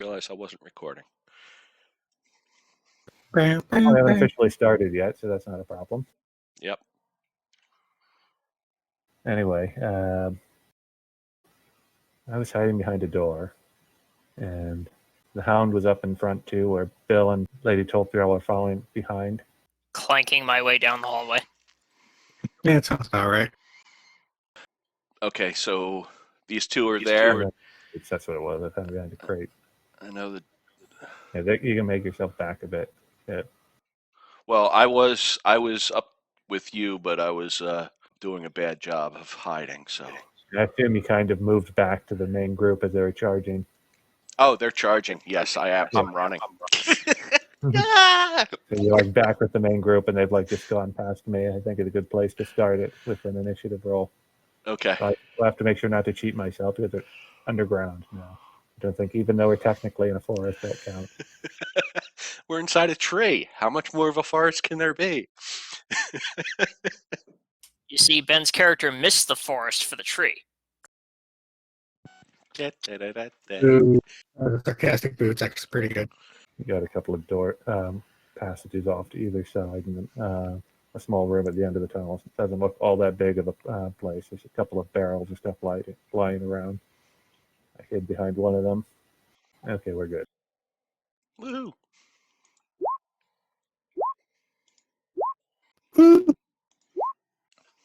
Realize I wasn't recording. I haven't officially started yet, so that's not a problem. Yep. Anyway, I was hiding behind a door, and the Hound was up in front too, where Bill and Lady Tolthrill are following behind. Clanking my way down the hallway. Yeah, it sounds about right. Okay, so these two are there. That's what it was. I found behind a crate. I know that. Yeah, you can make yourself back a bit. Yeah. Well, I was up with you, but I was doing a bad job of hiding. So I assume you kind of moved back to the main group as they were charging. Oh, they're charging. Yes, I am. Yeah. I'm running. So you're like back with the main group, and they've like just gone past me. I think it's a good place to start it with an initiative roll. Okay. So I have to make sure not to cheat myself because they're underground now. I don't think, even though we're technically in a forest, that counts. We're inside a tree. How much more of a forest can there be? You see, Ben's character missed the forest for the tree. The sarcastic boots actually pretty good. You got a couple of door passages off to either side, and then a small room at the end of the tunnel. It doesn't look all that big of a place. There's a couple of barrels of stuff lying around. I hid behind one of them. Okay, we're good. Woohoo!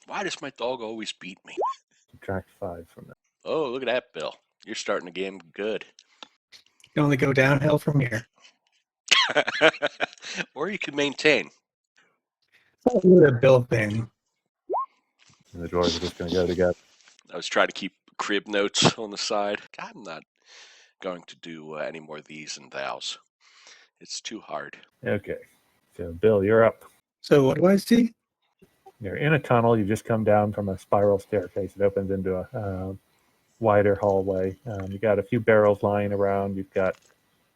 Why does my dog always beat me? Subtract 5 from that. Oh, look at that, Bill. You're starting the game good. You can only go downhill from here. Or you can maintain. It's a Bill thing. And the drawers are just going to go together. I was trying to keep crib notes on the side. I'm not going to do any more of these and thous. It's too hard. Okay, so Bill, you're up. So what do I see? You're in a tunnel. You just come down from a spiral staircase. It opens into a wider hallway. You got a few barrels lying around. You've got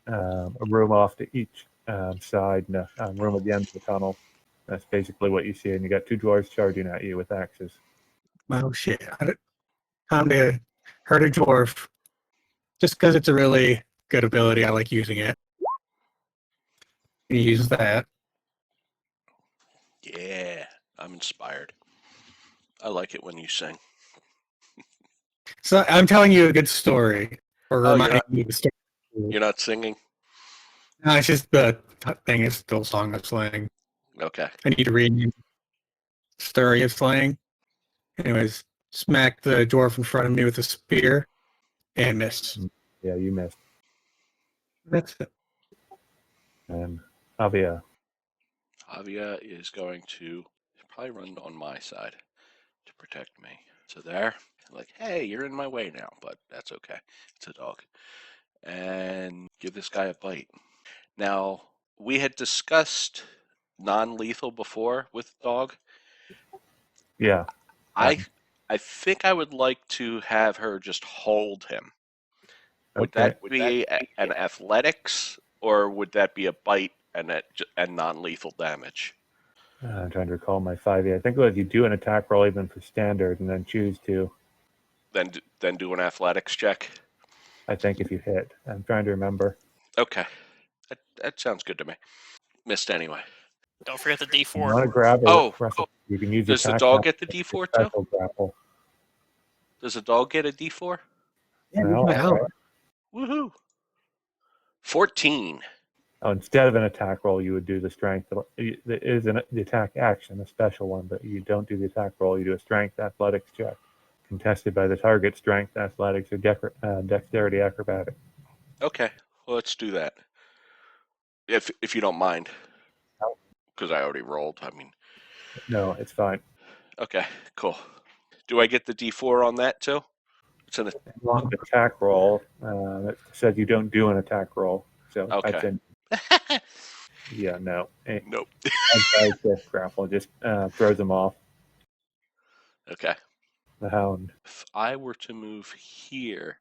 a room off to each side and a room at the end of the tunnel. That's basically what you see. And you got 2 dwarves charging at you with axes. Oh shit! Time to hurt a dwarf. Just because it's a really good ability, I like using it. You use that. Yeah, I'm inspired. I like it when you sing. So I'm telling you a good story, or reminding you of the story. You're not singing? No, it's just the thing is still song of slang. Okay. I need to read the story of slang. Anyways, smacked the dwarf in front of me with a spear and missed. Yeah, you missed. That's it. And Avia. Avia is going to probably run on my side to protect me. So there, like, hey, you're in my way now, but that's okay. It's a dog. And give this guy a bite. Now, we had discussed non-lethal before with dog. Yeah. I think I would like to have her just hold him. Would Okay. that be an athletics, or would that be a bite and non-lethal damage? I'm trying to recall my 5e. I think it was you do an attack roll even for standard and then choose to. Then do an athletics check? I think if you hit. I'm trying to remember. Okay. That sounds good to me. Missed anyway. Don't forget the D4. You want to grab you can use does the dog get the D4 too? Grapple. Does the dog get a D4? Yeah, No, right. Woohoo! 14. Oh, instead of an attack roll, you would do the strength. It is the attack action, a special one, but you don't do the attack roll. You do a strength athletics check, contested by the target. Strength athletics or dexterity acrobatic. Okay, well, let's do that. If you don't mind, because I already rolled. I mean, no, it's fine. Okay, cool. Do I get the D4 on that too? It's an attack roll. It says you don't do an attack roll, so okay. That's in. Yeah, no. Nope. Grapple just throws them off. Okay. The Hound. If I were to move here,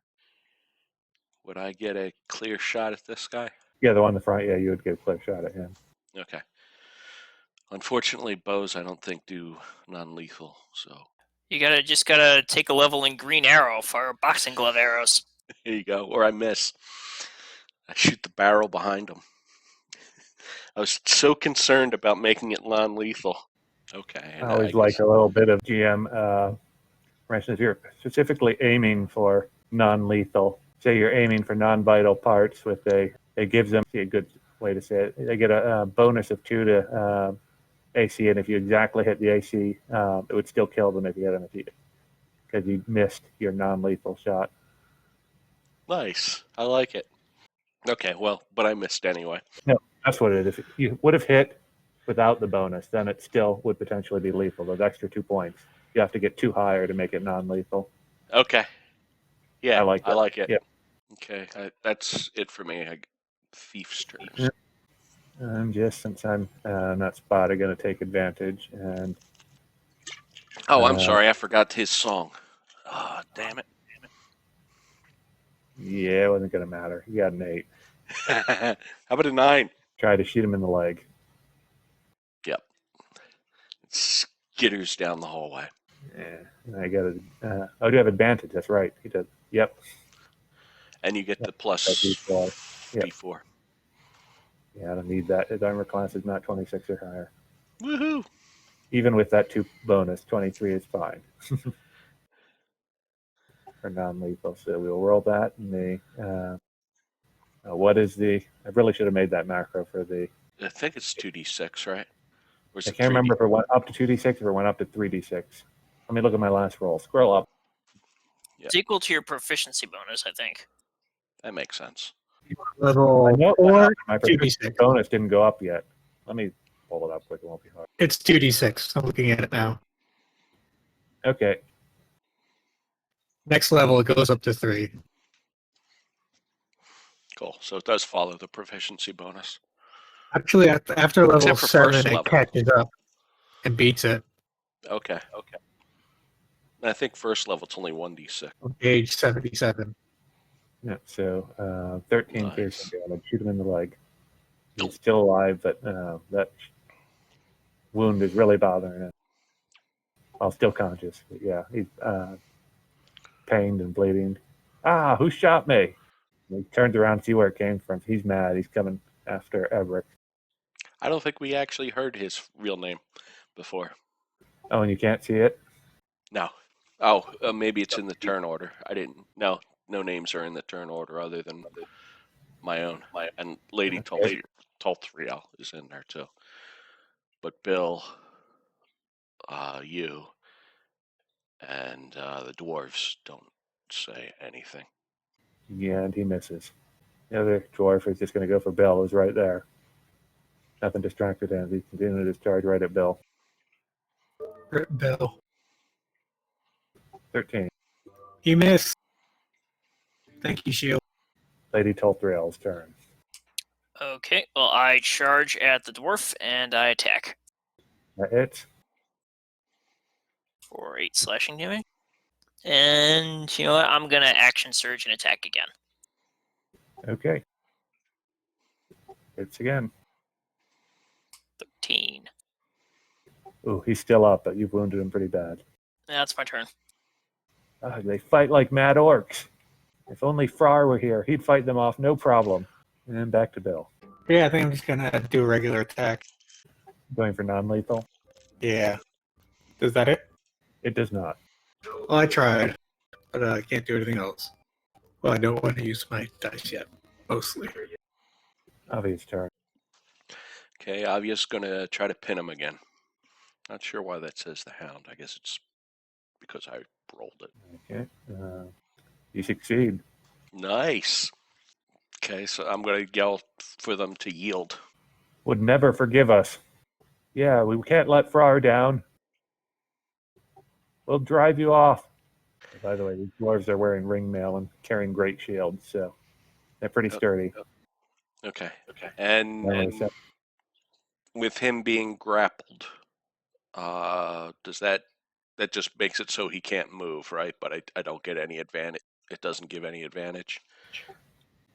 would I get a clear shot at this guy? Yeah, the one in the front. Yeah, you would get a clear shot at him. Okay. Unfortunately, bows I don't think do non-lethal, so. You just gotta take a level in green arrow for boxing glove arrows. Here you go, or I miss. I shoot the barrel behind him. I was so concerned about making it non-lethal. Okay, I and always like a little bit of GM. For instance, if you're specifically aiming for non-lethal, say you're aiming for non-vital parts with it gives them a good way to say it. They get a bonus of 2 to AC, and if you exactly hit the AC, it would still kill them if you hit them because you missed your non-lethal shot. Nice. I like it. Okay, well, but I missed anyway. No, that's what it is. If you would have hit without the bonus, then it still would potentially be lethal. Those extra 2 points. You have to get 2 higher to make it non-lethal. Okay. Yeah, I like I that. like it. Yeah. Okay, that's it for me. Thief's turns. Yeah. And just since I'm not spotted, going to take advantage. And Oh, I'm sorry. I forgot his song. Oh, damn it. yeah, it wasn't going to matter. He got an 8. How about a 9? Try to shoot him in the leg. Yep. It skitters down the hallway. Yeah, and I got a. I do have advantage. That's right. He does. Yep. And you get the plus That's D4. Yep. D4. Yeah, I don't need that. His armor class is not 26 or higher. Woohoo! Even with that 2 bonus, 23 is fine. For non-lethal. So we'll roll that. And what is the? I really should have made that macro for the. I think it's 2d6, right? Or is I it can't 3D? remember if it went up to 2d6 or it went up to 3d6. Let me look at my last roll. Scroll up. Yep. It's equal to your proficiency bonus, I think. That makes sense. Level I know 4, my 2d6. bonus didn't go up yet. Let me pull it up quick. It won't be hard. It's 2d6. I'm looking at it now. Okay. Next level, it goes up to 3. Cool. So it does follow the proficiency bonus. Actually, after level Except for first 7, it level. catches up and beats it. Okay. I think first level it's only 1d6. On page 77. Yeah. So 13 Nice. piercing damage. Shoot him in the leg. He's still alive, but that wound is really bothering him. While still conscious. But yeah, he's pained and bleeding. Ah, who shot me? He turns around to see where it came from. He's mad. He's coming after Everett. I don't think we actually heard his real name before. Oh, and you can't see it? No. Oh, maybe it's in the turn order. I didn't. No names are in the turn order other than my own. And Lady Tolthriel is in there too. But Bill, you, and the dwarves don't say anything. Yeah, and he misses. The other dwarf is just going to go for Bill. Is right there. Nothing distracted him. He's continuing to discharge right at Bill. Bill. 13. He missed. Thank you, Shield. Lady Tolthriel's turn. Okay, well, I charge at the dwarf and I attack That hits. for 8 slashing damage. And you know what? I'm gonna action surge and attack again. Okay. Hits again. 13. Ooh, he's still up, but you've wounded him pretty bad. That's my turn. They fight like mad orcs. If only Frar were here, he'd fight them off, no problem. And back to Bill. Yeah, I think I'm just going to do a regular attack. Going for non-lethal. Yeah. Does that it? It does not. Well, I tried, but I can't do anything else. Well, I don't want to use my dice yet, mostly. Avi's turn. Okay, Avia's gonna try to pin him again. Not sure why that says the Hound. I guess it's because I rolled it. Okay. You succeed. Nice. Okay, so I'm gonna yell for them to yield. Would never forgive us. Yeah, we can't let Frar down. We'll drive you off. By the way, these dwarves are wearing ringmail and carrying great shields, so they're pretty sturdy. Okay. And with him being grappled, does that just makes it so he can't move, right? But I don't get any advantage. It doesn't give any advantage.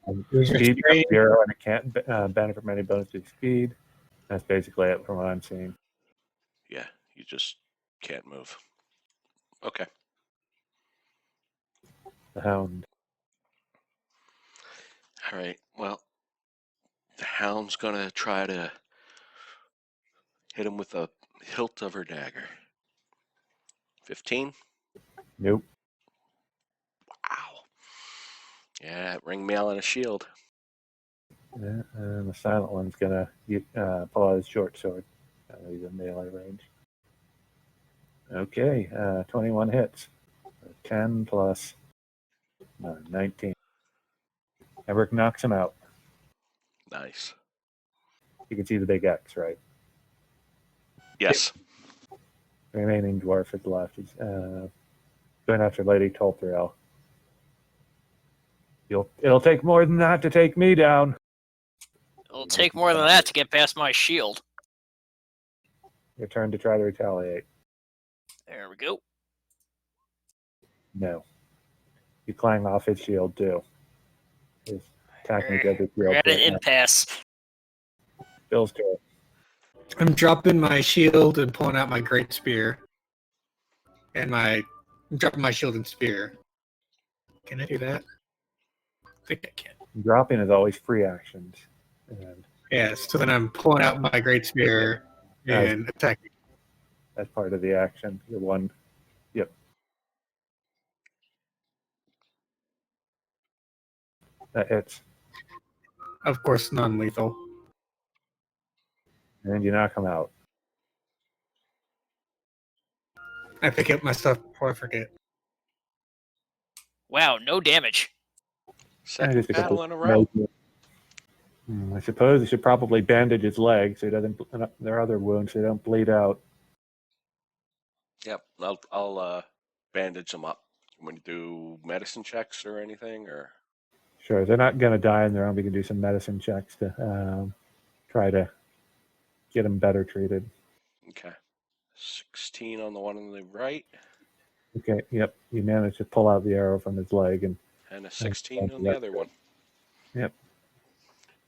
Speed becomes 0, and it can't benefit from any bonus to speed. That's basically it from what I'm seeing. Yeah, you just can't move. Okay. The Hound. All right. Well, the hound's gonna try to hit him with the hilt of her dagger. 15. Nope. Wow. Yeah, ring mail and a shield. Yeah, and the silent one's gonna pull out his short sword. He's in melee range. Okay, 21 hits. 10 plus 19. Everett knocks him out. Nice. You can see the big X, right? Yes. The remaining dwarf is left. He's going after Lady Tolthriel. It'll take more than that to take me down. It'll take more than that to get past my shield. Your turn to try to retaliate. There we go. No. You clang off his shield too. He's attacking each other's We're shield. at an impasse. Bill's turn. I'm dropping my shield and pulling out my great spear. I'm dropping my shield and spear. Can I do that? I think I can. Dropping is always free actions. And Yeah, so then I'm pulling out my great spear and attacking. that's part of the action. Your one. Yep. That hits. Of course, non-lethal. And you knock him out. I pick up my stuff before I forget. Wow, no damage. Second Just a couple battle in a row. I suppose you should probably bandage his leg so he doesn't. There are other wounds so they don't bleed out. Yep. I'll bandage him up. When you do medicine checks or anything, or Sure, they're not going to die on their own. We can do some medicine checks to try to get them better treated. okay. 16 on the one on the right, Okay, yep. You managed to pull out the arrow from his leg, and and a 16 on the other one. Yep.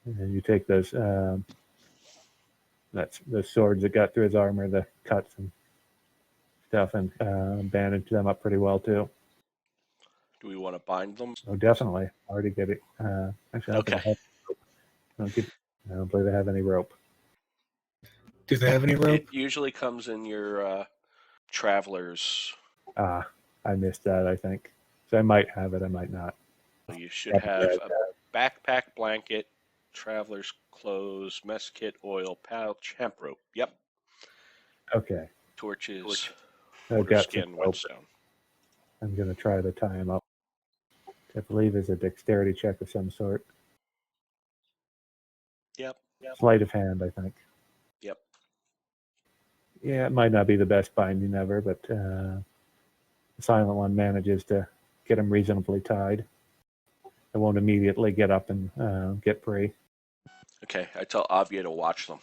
And you take those those swords that got through his armor, the cuts and stuff, and bandage them up pretty well too. Do we want to bind them? Oh, definitely. Already get it. Actually, Okay. I don't believe they have any rope. Do they have any rope? It usually comes in your traveler's. I missed that, I think. So I might have it, I might not. You should have a backpack, blanket, traveler's clothes, mess kit, oil, pouch, hemp rope. Yep. Okay. Torches, I've water got skin, some rope. whetstone. I'm going to try to tie him up. I believe it's a dexterity check of some sort. Yep. Sleight of hand, I think. Yep. Yeah, it might not be the best binding ever, but the silent one manages to get him reasonably tied. It won't immediately get up and get free. Okay. I tell Avia to watch them.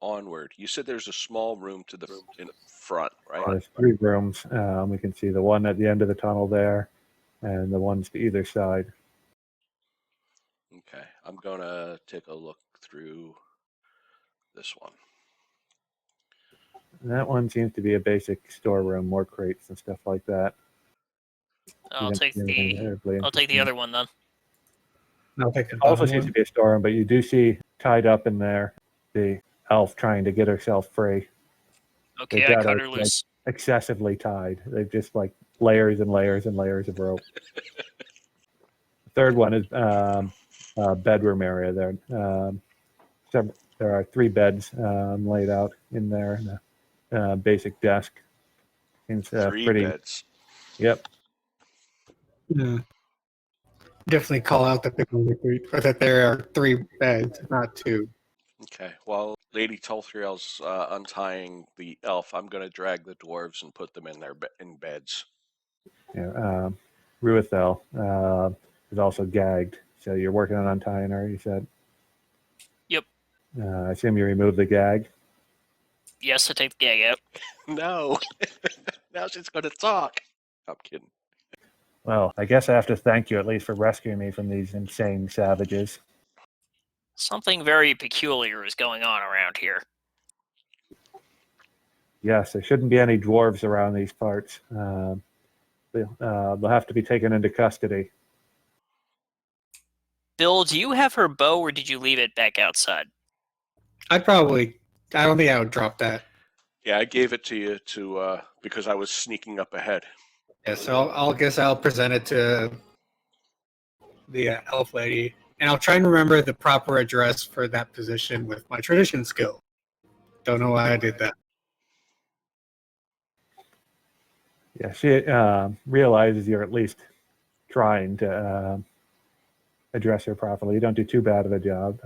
Onward. You said there's a small room to the in front, right? There's 3 rooms. We can see the one at the end of the tunnel there, and the ones to either side. Okay. I'm gonna take a look through this one. And that one seems to be a basic storeroom, more crates and stuff like that. I'll You take don't see anything the terribly I'll take the interesting. other one then. I'll take the Also bottom seems one. to be a storeroom, but you do see tied up in there the elf trying to get herself free. Okay, They I got cut her, her loose. Excessively tied. They've just like layers and layers and layers of rope. The third one is bedroom area there. There are 3 beds laid out in there, and a basic desk. It's 3 pretty. beds. Yep. Yeah. Definitely call out that there are 3 beds, not 2. Okay. While Lady Tolthriel's untying the elf, I'm gonna drag the dwarves and put them in their in beds. Yeah. Ruithel is also gagged. So you're working on untying her, you said? Yep. I assume you remove the gag. Yes, I take the gag out. No. Now she's gonna talk. I'm kidding. Well, I guess I have to thank you at least for rescuing me from these insane savages. Something very peculiar is going on around here. Yes, there shouldn't be any dwarves around these parts. They'll have to be taken into custody. Bill, do you have her bow, or did you leave it back outside? I don't think I would drop that. Yeah, I gave it to you because I was sneaking up ahead. Yeah, so I'll guess I'll present it to the elf lady, and I'll try and remember the proper address for that position with my tradition skill. Don't know why I did that. Yeah, she realizes you're at least trying to address her properly. You don't do too bad of a job.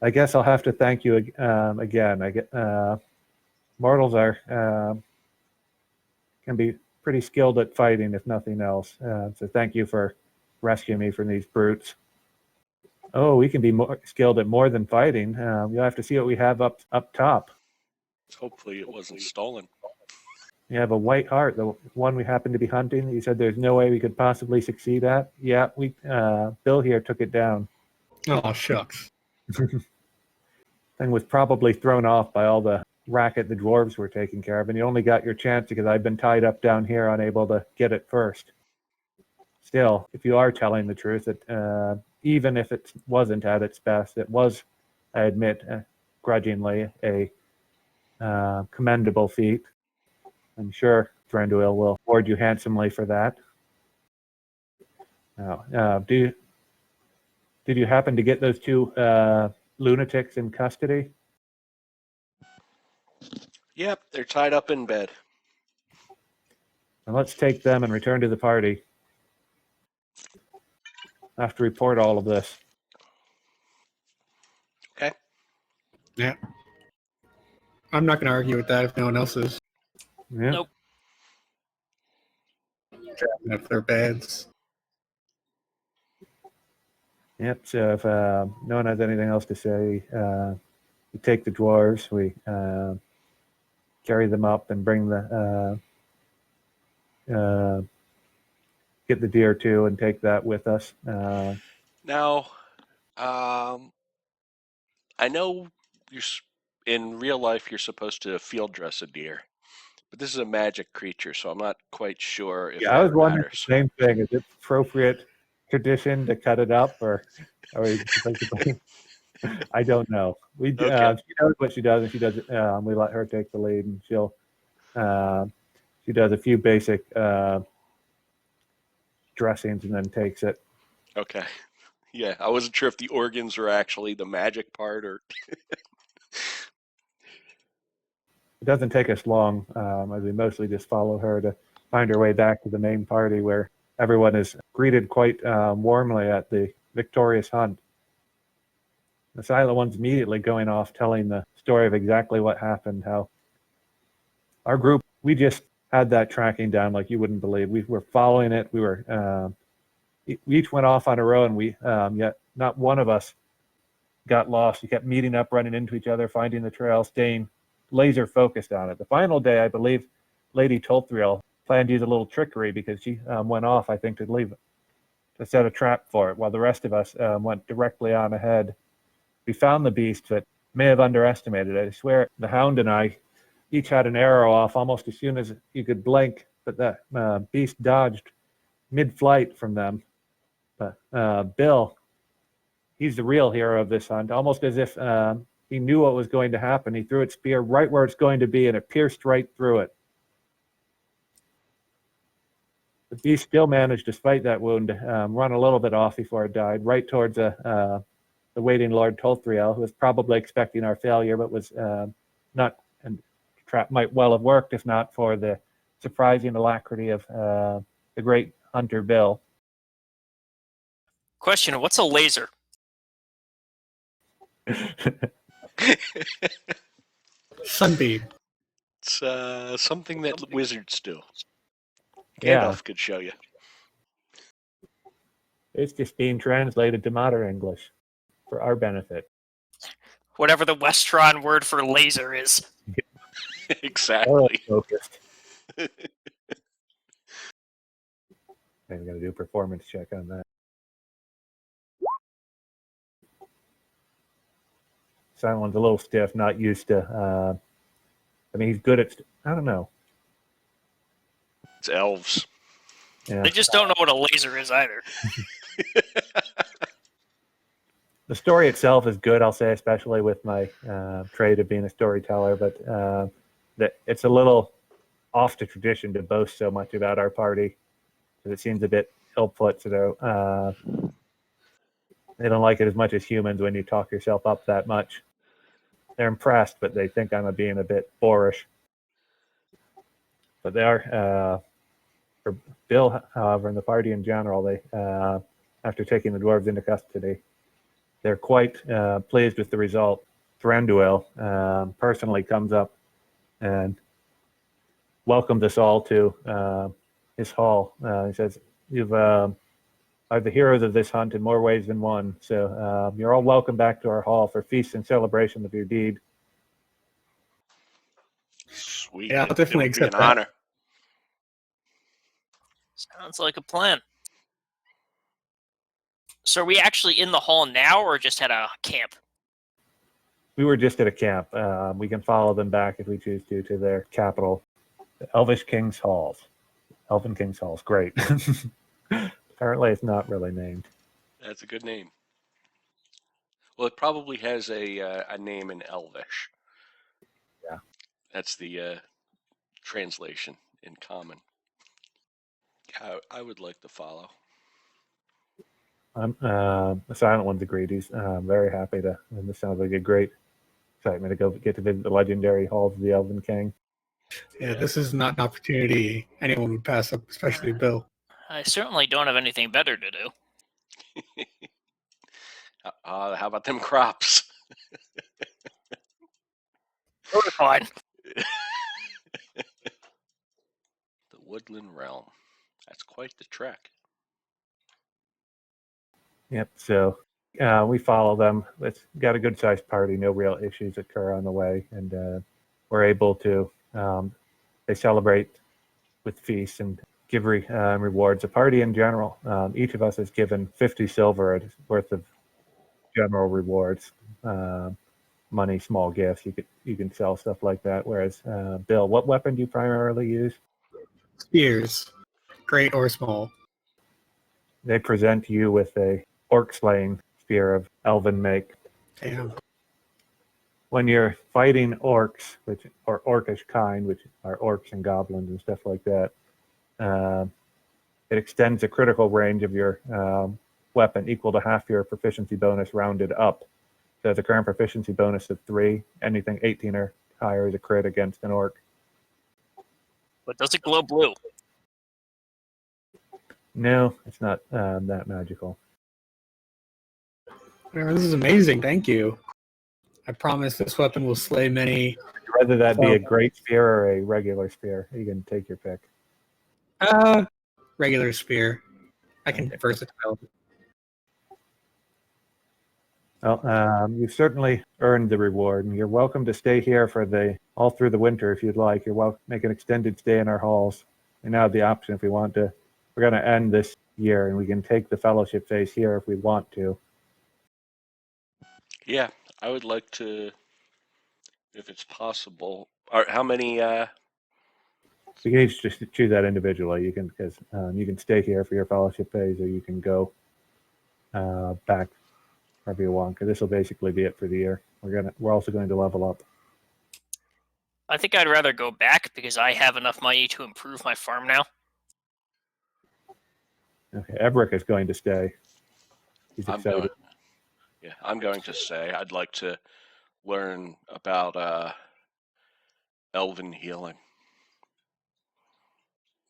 I guess I'll have to thank you again. I get mortals can be pretty skilled at fighting, if nothing else. So thank you for rescuing me from these brutes. Oh, we can be more skilled at more than fighting. You'll have to see what we have up top. Hopefully it wasn't stolen. You have a white heart, the one we happen to be hunting. You said there's no way we could possibly succeed at. Yeah, Bill here took it down. Oh, shucks. Thing was probably thrown off by all the racket the dwarves were taking care of, and you only got your chance because I've been tied up down here, unable to get it first. Still, if you are telling the truth, that even if it wasn't at its best, it was, I admit, grudgingly, a commendable feat. I'm sure Thranduil will reward you handsomely for that. Now, did you happen to get those two lunatics in custody? Yep, they're tied up in bed. And let's take them and return to the party. I have to report all of this. Okay. Yeah. I'm not going to argue with that if no one else is. Yeah. Nope. Driving up their beds. Yep. So if no one has anything else to say, we take the dwarves, we carry them up and bring the get the deer too, and take that with us. Now, I know in real life you're supposed to field dress a deer, but this is a magic creature, so I'm not quite sure if I was that wondering matters. the same thing. Is it appropriate tradition to cut it up, or I don't know. We Okay. she knows what she does, and she does. We let her take the lead, and she does a few basic dressings, and then takes it. Okay. Yeah, I wasn't sure if the organs were actually the magic part or. It doesn't take us long, as we mostly just follow her to find her way back to the main party, where everyone is greeted quite warmly at the victorious hunt. The Silent One's immediately going off telling the story of exactly what happened, how our group, we just had that tracking down like you wouldn't believe. We were following it. We each went off on our own. Yet not one of us got lost. We kept meeting up, running into each other, finding the trail, staying laser focused on it. The final day, I believe Lady Tolthriel planned to use a little trickery because she went off, I think, to set a trap for it, while the rest of us went directly on ahead. We found the beast, but may have underestimated it. I swear the hound and I each had an arrow off almost as soon as you could blink, but the beast dodged mid-flight from them. But Bill, he's the real hero of this hunt, almost as if he knew what was going to happen. He threw its spear right where it's going to be, and it pierced right through it. The beast still managed, despite that wound, to run a little bit off before it died, right towards the waiting Lord Tolthriel, who was probably expecting our failure, but was not. And the trap might well have worked if not for the surprising alacrity of the great hunter Bill. Question: what's a laser? Sunbeam. It's something that wizards do. Yeah. Gandalf could show you. It's just being translated to modern English for our benefit. Whatever the Westron word for laser is. Exactly. Focused. I'm going to do a performance check on that. Silent One's a little stiff, not used to. I mean, he's good at. I don't know. It's elves. Yeah. They just don't know what a laser is either. The story itself is good, I'll say, especially with my trade of being a storyteller, but that it's a little off the tradition to boast so much about our party, because it seems a bit ill-put. So they don't like it as much as humans when you talk yourself up that much. They're impressed, but they think I'm being a bit boorish. But they are, for Bill, however, and the party in general, they after taking the dwarves into custody, they're quite pleased with the result. Thranduil personally comes up and welcomed us all to his hall. He says, "You've are the heroes of this hunt in more ways than one. So you're all welcome back to our hall for feast and celebration of your deed." Sweet. Yeah, I'll It definitely would be an accept that. honor. Sounds like a plan. So are we actually in the hall now, or just at a camp? We were just at a camp. We can follow them back if we choose to their capital, the Elvish King's Halls. Elven King's Halls, great. Apparently it's not really named. That's a good name. Well, it probably has a name in Elvish. Yeah. That's the translation in common. I would like to follow. The Silent One's agreed. He's very happy to, and this sounds like a great excitement to go get to visit the legendary halls of the Elven King. Yeah, this is not an opportunity anyone would pass up, especially Bill. I certainly don't have anything better to do. How about them crops? We're fine. The Woodland Realm. That's quite the trek. Yep. So we follow them. It's got a good sized party. No real issues occur on the way, and we're able to. They celebrate with feasts and give rewards. The party in general. Each of us is given 50 silver worth of general rewards. Money, small gifts. You can sell stuff like that. Whereas Bill, what weapon do you primarily use? Spears, great or small. They present you with a orc slaying spear of elven make. Damn. When you're fighting orcs, or orcish kind, which are orcs and goblins and stuff like that, it extends the critical range of your weapon equal to half your proficiency bonus rounded up. So the current proficiency bonus of 3, anything 18 or higher is a crit against an orc. But does it glow blue? No, it's not that magical. This is amazing. Thank you. I promise this weapon will slay many. Whether that be a great spear or a regular spear, you can take your pick. Regular spear. I can versatile. Well, you've certainly earned the reward, and you're welcome to stay here for all through the winter if you'd like. You're welcome to make an extended stay in our halls. We now have the option if we want to. We're going to end this year, and we can take the fellowship phase here if we want to. Yeah, I would like to, if it's possible. How many? You can each just choose that individually. You can stay here for your fellowship phase, or you can go back wherever you want. Because this will basically be it for the year. We're also going to level up. I think I'd rather go back because I have enough money to improve my farm now. Okay, Ebrick is going to stay. He's excited. I'm going to say I'd like to learn about elven healing.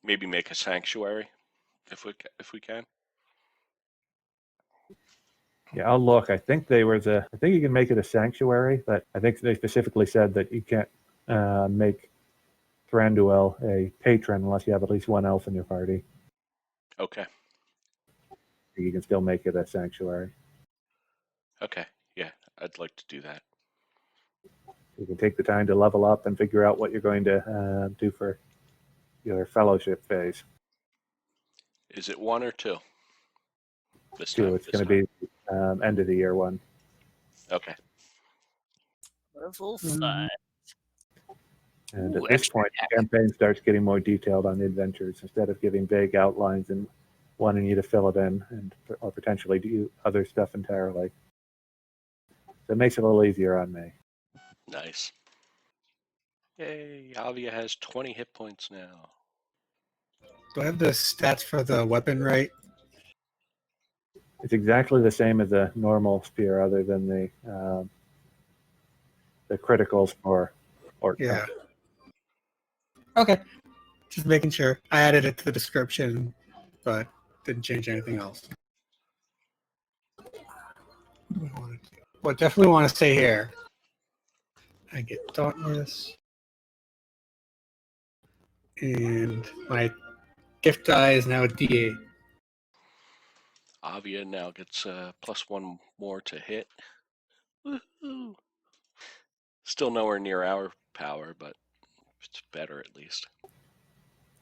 Maybe make a sanctuary, if we can. Yeah, I'll look. I think I think you can make it a sanctuary, but I think they specifically said that you can't make Thranduil a patron unless you have at least one elf in your party. Okay. You can still make it a sanctuary. Okay. Yeah, I'd like to do that. You can take the time to level up and figure out what you're going to do for your fellowship phase. Is it 1 or 2? This 2. time. It's going to be end of the year 1. Okay. Level 5. And Ooh, at this extra point, attack. the campaign starts getting more detailed on the adventures instead of giving vague outlines and wanting you to fill it in or potentially do other stuff entirely. So it makes it a little easier on me. Nice. Yay, Avia has 20 hit points now. Do I have the stats for the weapon right? It's exactly the same as a normal spear, other than the criticals for or Yeah. Okay. Just making sure. I added it to the description, but didn't change anything else. What do I want to do? Well, definitely want to stay here. I get Dauntless. And my gift die is now a D8. Avia now gets +1 more to hit. Woohoo! Still nowhere near our power, but it's better at least.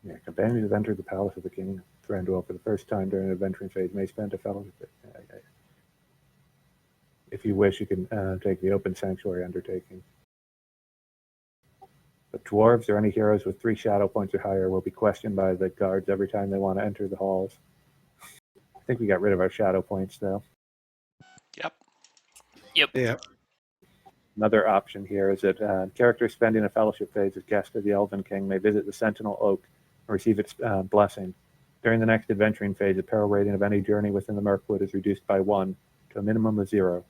Yeah, companions have entered the palace of the king of Thranduil for the first time during an adventuring phase. May spend a fellowship. If you wish, you can take the open sanctuary undertaking. But dwarves or any heroes with 3 shadow points or higher will be questioned by the guards every time they want to enter the halls. I think we got rid of our shadow points, though. Yep. Yeah. Another option here is that characters spending a fellowship phase as guest of the Elven King may visit the Sentinel Oak and receive its blessing. During the next adventuring phase, the peril rating of any journey within the Mirkwood is reduced by 1 to a minimum of 0.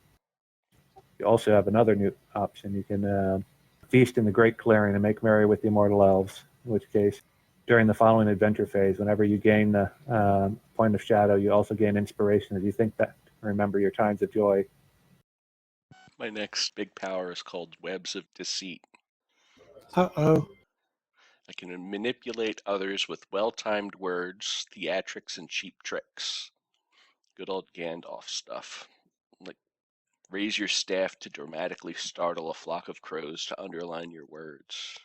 You also have another new option. You can feast in the Great Clearing and make merry with the immortal elves, in which case, during the following adventure phase, whenever you gain the point of shadow, you also gain inspiration as you think back and remember your times of joy. My next big power is called Webs of Deceit. Uh-oh. I can manipulate others with well-timed words, theatrics, and cheap tricks. Good old Gandalf stuff. Like, raise your staff to dramatically startle a flock of crows to underline your words.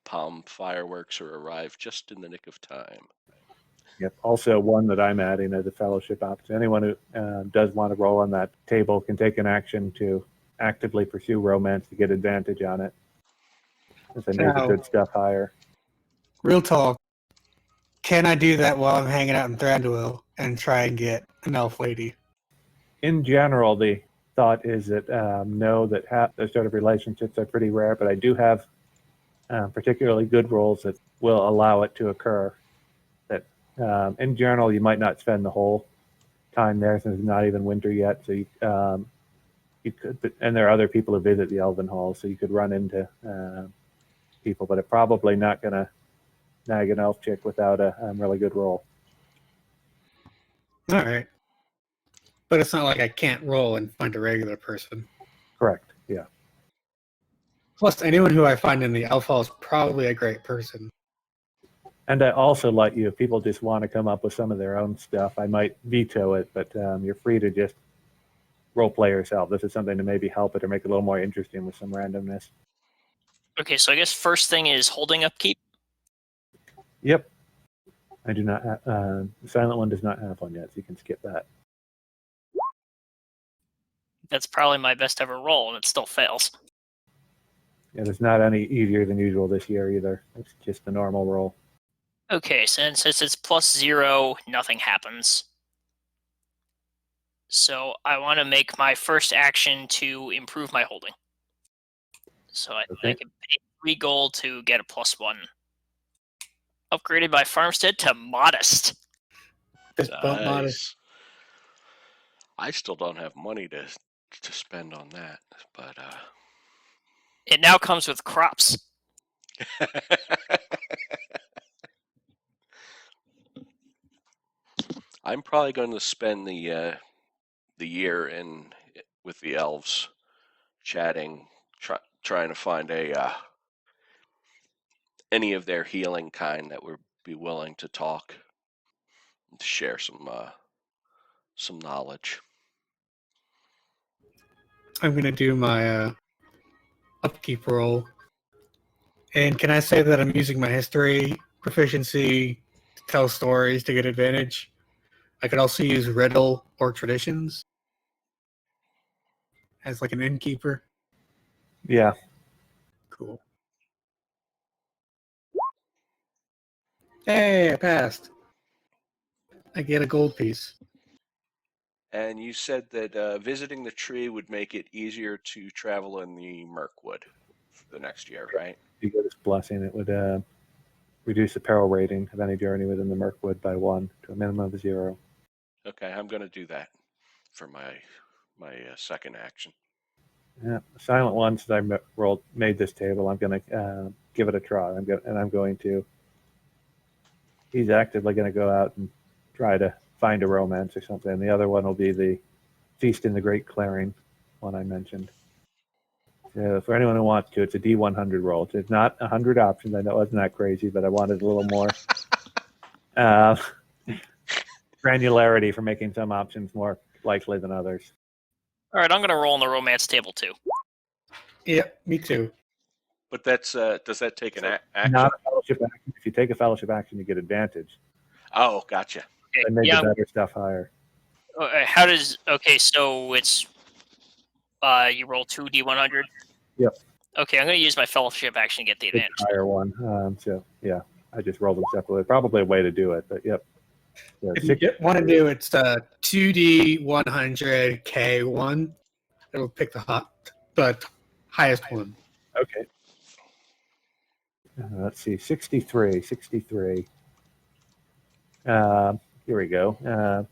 Palm fireworks or arrive just in the nick of time. Yep. Also, one that I'm adding as a fellowship option. Anyone who does want to roll on that table can take an action to actively pursue romance to get advantage on it, since I made the Now, good stuff higher. real talk. Can I do that while I'm hanging out in Thranduil and try and get an elf lady? In general, the thought is that no, that those sort of relationships are pretty rare, but I do have particularly good rolls that will allow it to occur. That in general, you might not spend the whole time there since it's not even winter yet, so you could, and there are other people who visit the Elven Hall, so you could run into people, but it's probably not going to nag an elf chick without a really good roll. All right. But it's not like I can't roll and find a regular person. Correct, yeah. Plus, anyone who I find in the elf hall is probably a great person. And I also let you, if people just want to come up with some of their own stuff, I might veto it, but you're free to just role play yourself. This is something to maybe help it or make it a little more interesting with some randomness. Okay, so I guess first thing is holding upkeep. Yep. I do not. The Silent One does not have one yet, so you can skip that. That's probably my best ever roll, and it still fails. Yeah, there's not any easier than usual this year either. It's just the normal roll. Okay, since it's +0, nothing happens. So I want to make my first action to improve my holding. So I can pay 3 gold to get a +1. Upgraded by Farmstead to Modest. Just bump modest. Nice. I still don't have money to spend on that, but It now comes with crops. I'm probably going to spend the year with the elves, chatting, trying to find any of their healing kind that would be willing to talk, and share some knowledge. I'm going to do my upkeep roll. And can I say that I'm using my history proficiency to tell stories to get advantage? I could also use riddle or traditions as like an innkeeper. Yeah. Cool. Hey, I passed. I get a gold piece. And you said that visiting the tree would make it easier to travel in the Mirkwood for the next year, right? If you get this blessing, it would reduce the peril rating of any journey within the Mirkwood by 1 to a minimum of 0. Okay, I'm going to do that for my second action. Yeah, the silent one. Since I made this table, I'm going to give it a try. I'm going to. He's actively going to go out and try to find a romance or something. And the other one will be the Feast in the Great Clearing, one I mentioned. So for anyone who wants to, it's a D100 roll. It's not 100 options. I know it wasn't that crazy, but I wanted a little more granularity for making some options more likely than others. All right, I'm going to roll on the romance table too. Yeah, me too. But that's does that take an action? Not a fellowship action. If you take a fellowship action, you get advantage. Oh, gotcha. Okay, I made yeah. the better stuff higher. How does? Okay, so it's you roll 2d100. Yep. Okay, I'm going to use my fellowship action to get the It's advantage. a higher one. So yeah, I just rolled them separately. Probably a way to do it, but yep. Yeah, If you want to do it's 2D100 K1. It'll pick the highest one. Okay. Let's see, 63. Here we go.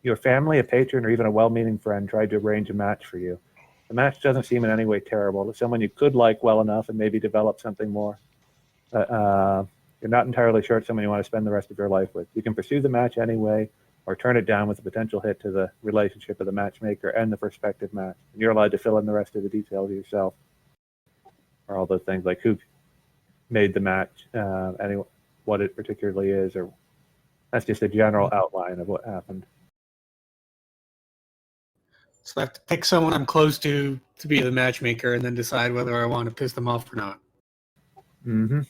Your family, a patron, or even a well-meaning friend tried to arrange a match for you. The match doesn't seem in any way terrible. It's someone you could like well enough and maybe develop something more. You're not entirely sure it's someone you want to spend the rest of your life with. You can pursue the match anyway, or turn it down with a potential hit to the relationship of the matchmaker and the prospective match. And you're allowed to fill in the rest of the details yourself, or all those things like who made the match, what it particularly is, or that's just a general outline of what happened. So I have to pick someone I'm close to be the matchmaker and then decide whether I want to piss them off or not. Mm-hmm.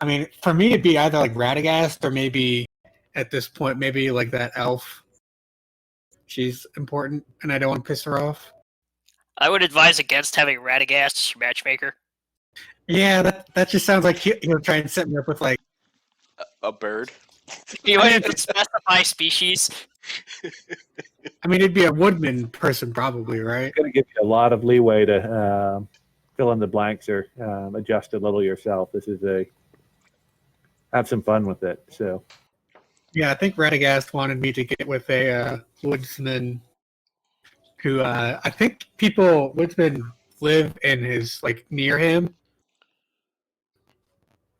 I mean, for me, it'd be either like Radagast or maybe at this point, maybe like that elf. She's important and I don't want to piss her off. I would advise against having Radagast as your matchmaker. Yeah, that just sounds like he'll try and set me up with like a bird. You might even specify species. I mean, it'd be a woodman person probably, right? It's going to give you a lot of leeway to fill in the blanks or adjust a little yourself. This is have some fun with it. So, yeah, I think Radagast wanted me to get with a woodsman who I think woodsmen live in his like near him.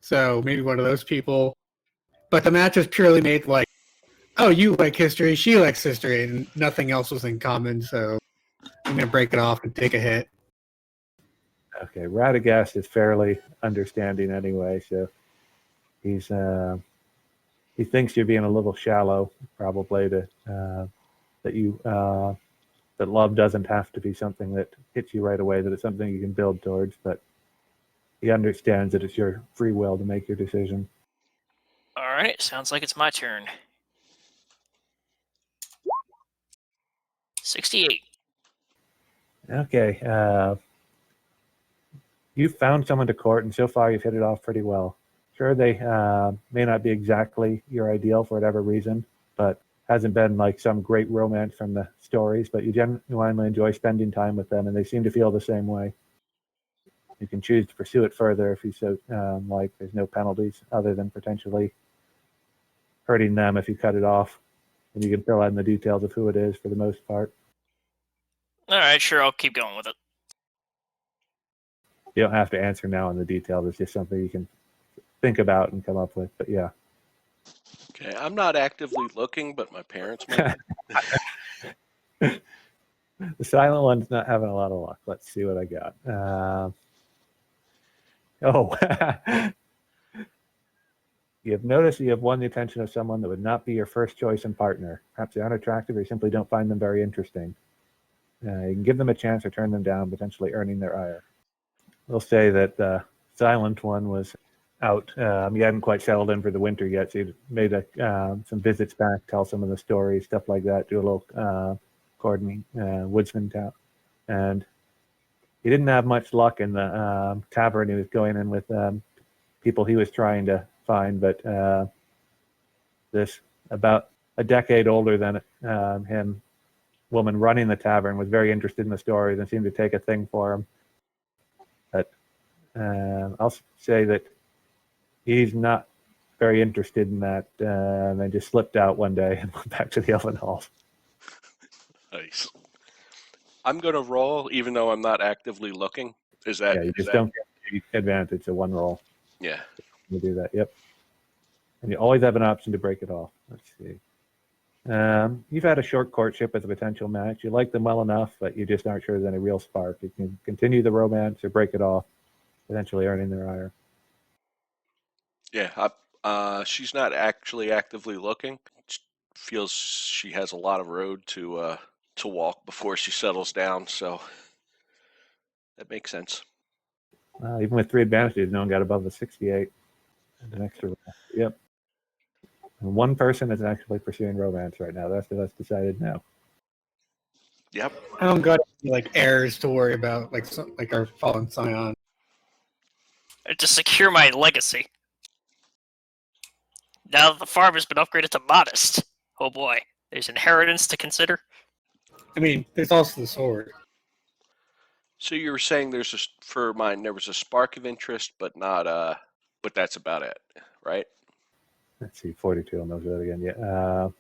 So maybe one of those people. But the match was purely made like, oh, you like history, she likes history, and nothing else was in common. So I'm gonna break it off and take a hit. okay, Radagast is fairly understanding anyway, so he thinks you're being a little shallow, probably that love doesn't have to be something that hits you right away, that it's something you can build towards, but he understands that it's your free will to make your decision. All right, sounds like it's my turn. 68. Okay, you've found someone to court, and so far you've hit it off pretty well. Sure, they may not be exactly your ideal for whatever reason, but hasn't been like some great romance from the stories, but you genuinely enjoy spending time with them, and they seem to feel the same way. You can choose to pursue it further if you so like. There's no penalties other than potentially hurting them if you cut it off, and you can fill in the details of who it is for the most part. All right, sure, I'll keep going with it. You don't have to answer now on the details. It's just something you can think about and come up with, but yeah. Okay, I'm not actively looking, but my parents might. The silent one's not having a lot of luck. Let's see what I got. You have noticed you have won the attention of someone that would not be your first choice and partner. Perhaps they aren't attractive or you simply don't find them very interesting. You can give them a chance or turn them down, potentially earning their ire. We'll say that the silent one was out. He hadn't quite settled in for the winter yet, so he made some visits back, tell some of the stories, stuff like that, do a little coordinating woodsman town. And he didn't have much luck in the tavern he was going in with people he was trying to find, but this about a decade older than him, woman running the tavern, was very interested in the stories and seemed to take a thing for him. But I'll say that he's not very interested in that, and just slipped out one day and went back to the Elven Halls. Nice. I'm going to roll, even though I'm not actively looking. Is that? Yeah, you just don't get the advantage of one roll. Yeah. You do that, yep. And you always have an option to break it off. Let's see. You've had a short courtship with a potential match. You like them well enough, but you just aren't sure there's any real spark. You can continue the romance or break it off, eventually earning their ire. Yeah. She's not actually actively looking. She feels she has a lot of road to walk before she settles down, so that makes sense. Even with 3 advantages, no one got above the 68. And an extra roll. Yep. And one person is actually pursuing romance right now. The rest of us decided no. Yep. I don't got any, like heirs to worry about, like our fallen scion. To secure my legacy. Now that the farm has been upgraded to modest. Oh boy, there's inheritance to consider. I mean, there's also the sword. So you were saying there was a spark of interest, but not but that's about it, right? Let's see, 42 on those that again. Yeah.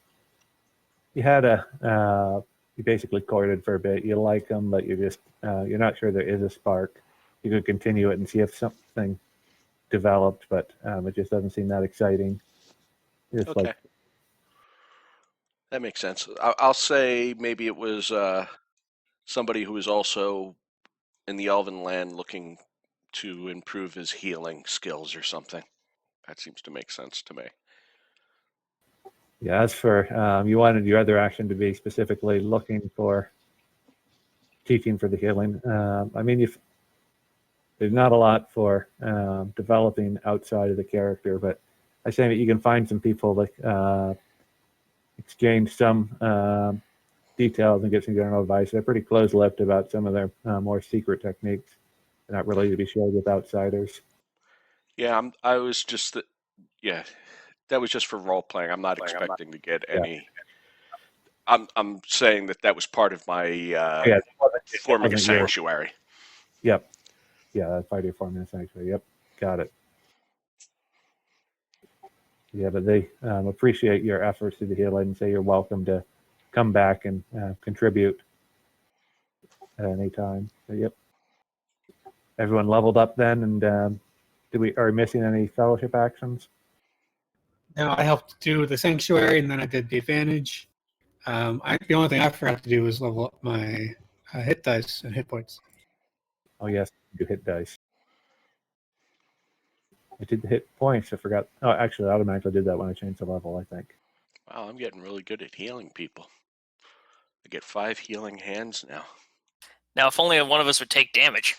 You basically courted for a bit. You like them, but you're not sure there is a spark. You could continue it and see if something developed, but it just doesn't seem that exciting. It's Okay. That makes sense. I'll say maybe it was somebody who was also in the Elven land looking to improve his healing skills or something. That seems to make sense to me. Yeah, as for you wanted your other action to be specifically looking for teaching for the healing. I mean, there's not a lot for developing outside of the character, but I say that you can find some people like exchange some details and get some general advice. They're pretty close-lipped about some of their more secret techniques. They're not really to be shared with outsiders. Yeah, I was just yeah, that was just for role playing. I'm not expecting to get any. I'm saying that was part of my Yeah, forming a wasn't your- sanctuary. Yep. Yeah, that's part of your forming a sanctuary. Yep, got it. Yeah, but they appreciate your efforts to the healing and say you're welcome to come back and contribute at any time. So, yep. Everyone leveled up then, and are we missing any fellowship actions? Now I helped do the sanctuary, and then I did the advantage. The only thing I forgot to do was level up my hit dice and hit points. Oh yes, you hit dice. I did the hit points. I forgot. Oh, actually, I automatically did that when I changed the level, I think. Wow, I'm getting really good at healing people. I get 5 healing hands now. Now, if only one of us would take damage.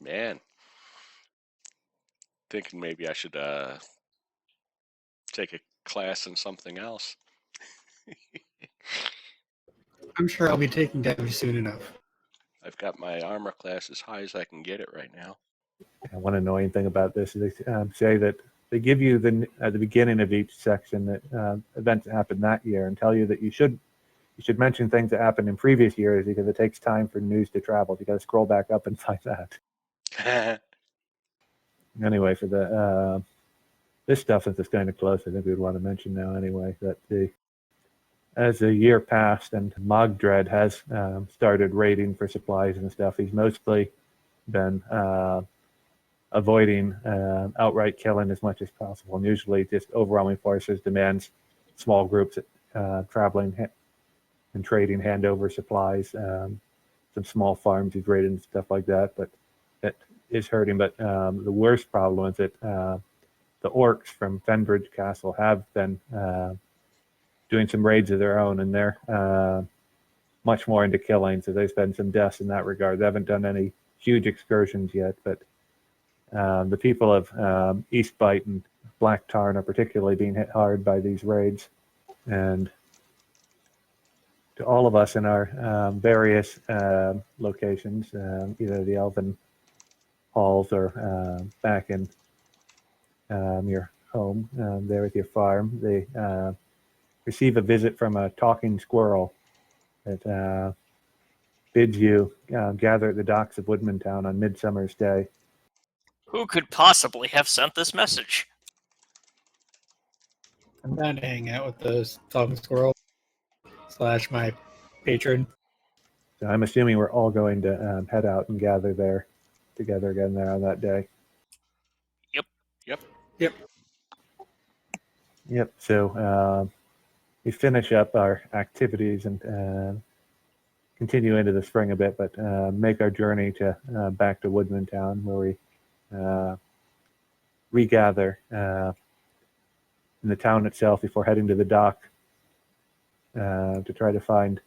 Man, thinking maybe I should take a class in something else. I'm sure I'll be taking damage soon enough. I've got my armor class as high as I can get it right now. One annoying thing about this is they say that they give you at the beginning of each section that events happened that year and tell you that you should mention things that happened in previous years because it takes time for news to travel. You got to scroll back up and find that. Anyway, for the this stuff, since it's kind of close, I think we would want to mention now anyway that as the year passed and Mogdred has started raiding for supplies and stuff, he's mostly been avoiding outright killing as much as possible, and usually just overwhelming forces demands small groups traveling and trading hand over supplies, some small farms he's raided and stuff like that, but it is hurting. But the worst problem is that the orcs from Fenbridge Castle have been doing some raids of their own, and they're much more into killing, so there's been some deaths in that regard. They haven't done any huge excursions yet, but the people of Eastbite and Black Tarn are particularly being hit hard by these raids. And to all of us in our various locations, either the Elven halls or back in your home there with your farm, receive a visit from a talking squirrel that bids you gather at the docks of Woodmantown on Midsummer's Day. Who could possibly have sent this message? I'm down to hang out with the talking squirrel / my patron. So I'm assuming we're all going to head out and gather there together again there on that day. Yep. So we finish up our activities and continue into the spring a bit, but make our journey to back to Woodmantown, where we regather in the town itself before heading to the dock to try to find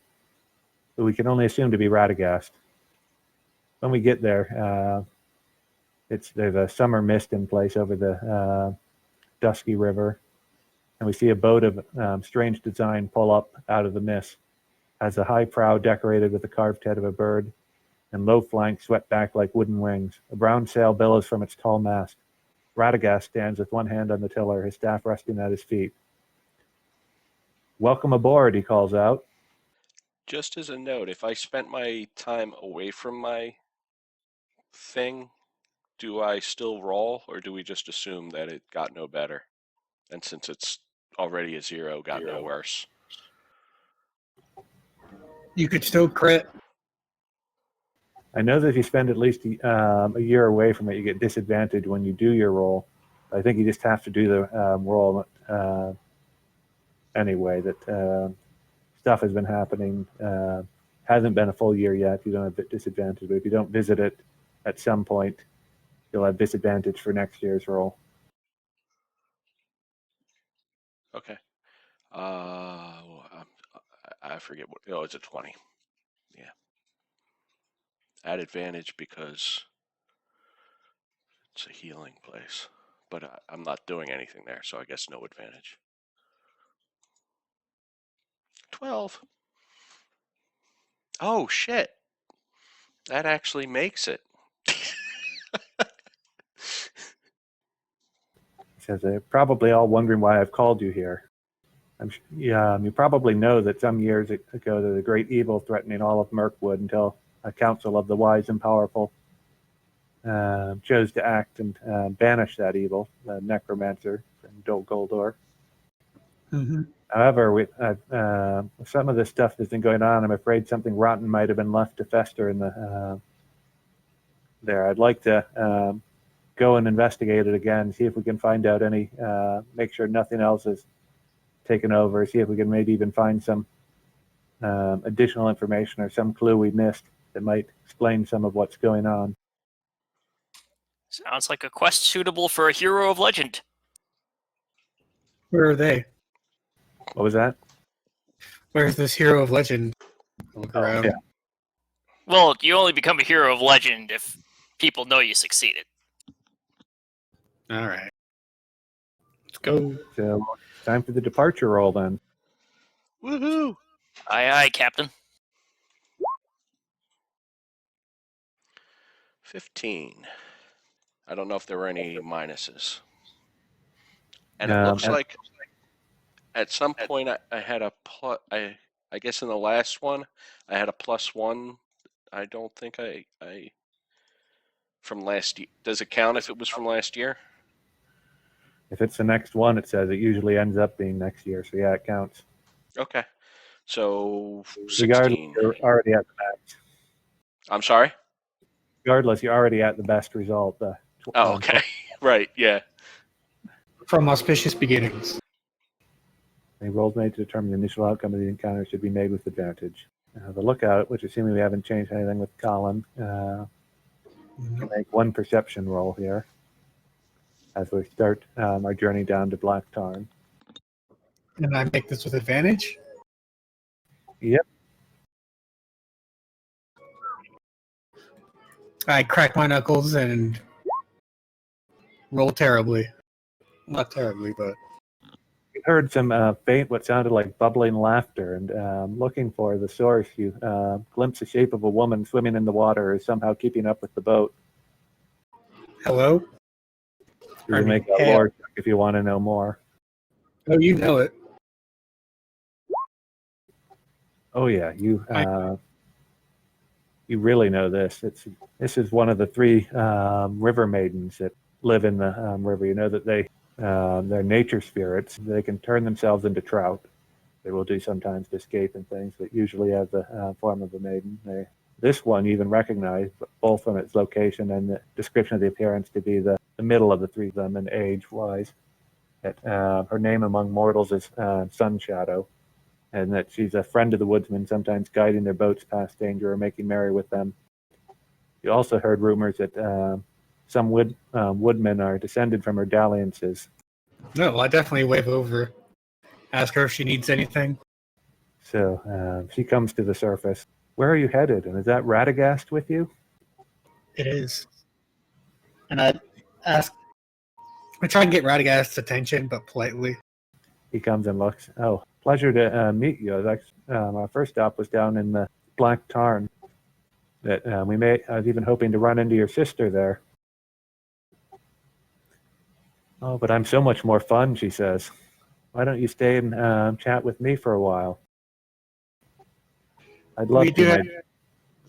what we can only assume to be Radagast. When we get there, there's a summer mist in place over the dusky river, and we see a boat of strange design pull up out of the mist. Has a high prow decorated with the carved head of a bird, and low flanks swept back like wooden wings. A brown sail billows from its tall mast. Radagast stands with one hand on the tiller, his staff resting at his feet. "Welcome aboard," he calls out. Just as a note, if I spent my time away from my thing, do I still roll, or do we just assume that it got no better? And since it's already a 0, got no worse. You could still crit. I know that if you spend at least a year away from it, you get disadvantaged when you do your roll. I think you just have to do the roll anyway. That stuff has been happening. Hasn't been a full year yet. You don't have disadvantage, but if you don't visit it at some point, you'll have disadvantage for next year's roll. Okay. I forget what. Oh, it's a 20. Yeah. Add advantage because it's a healing place, but I'm not doing anything there, so I guess no advantage. 12. Oh shit! That actually makes it. He says, "They're probably all wondering why I've called you here. You probably know that some years ago there was a great evil threatening all of Mirkwood until a council of the wise and powerful chose to act and banish that evil, the necromancer from Dol Guldur. Mm-hmm. However, some of this stuff that's been going on, I'm afraid something rotten might have been left to fester in the there. I'd like to go and investigate it again, see if we can find out any, make sure nothing else is taken over, see if we can maybe even find some additional information or some clue we missed that might explain some of what's going on." Sounds like a quest suitable for a hero of legend. Where are they? What was that? Where's this hero of legend? Look around. Yeah. Well, you only become a hero of legend if people know you succeeded. All right. Let's go. So, time for the departure roll then. Woohoo! Aye, aye, Captain. 15. I don't know if there were any minuses. And it looks like at some point I had a plus. I guess in the last one I had a +1. I don't think I from last year. Does it count if it was from last year? If it's the next one, it says it usually ends up being next year. So yeah, it counts. Okay. So Regardless, 16. you're already at the best. I'm sorry? Regardless, you're already at the best result. Oh, okay. Right, yeah. From auspicious beginnings. Any rolls made to determine the initial outcome of the encounter should be made with advantage. The lookout, which assuming we haven't changed anything with Colin, can make one perception roll here as we start our journey down to Black Tarn. And I make this with advantage? Yep. I crack my knuckles and roll terribly. Not terribly, but... You heard some faint, what sounded like bubbling laughter, and looking for the source, you glimpse the shape of a woman swimming in the water, or somehow keeping up with the boat. Hello? You can make a lore check if you want to know more. Oh, you know it. Oh yeah, you really know this. This is one of the three river maidens that live in the river. You know that they're nature spirits. They can turn themselves into trout. They will do sometimes to escape and things, but usually as the form of a maiden. This one you even recognize, both from its location and the description of the appearance, to be the middle of the three of them in age-wise. Her name among mortals is Sun Shadow, and that she's a friend of the woodsmen, sometimes guiding their boats past danger or making merry with them. You also heard rumors that some woodmen are descended from her dalliances. No, I definitely wave over. Ask her if she needs anything. So she comes to the surface. Where are you headed? And is that Radagast with you? It is. And I try and get Radagast's attention, but politely. He comes and looks. Oh, pleasure to meet you. Our first stop was down in the Black Tarn. I was even hoping to run into your sister there. Oh, but I'm so much more fun, she says. Why don't you stay and chat with me for a while? I'd love We do to. have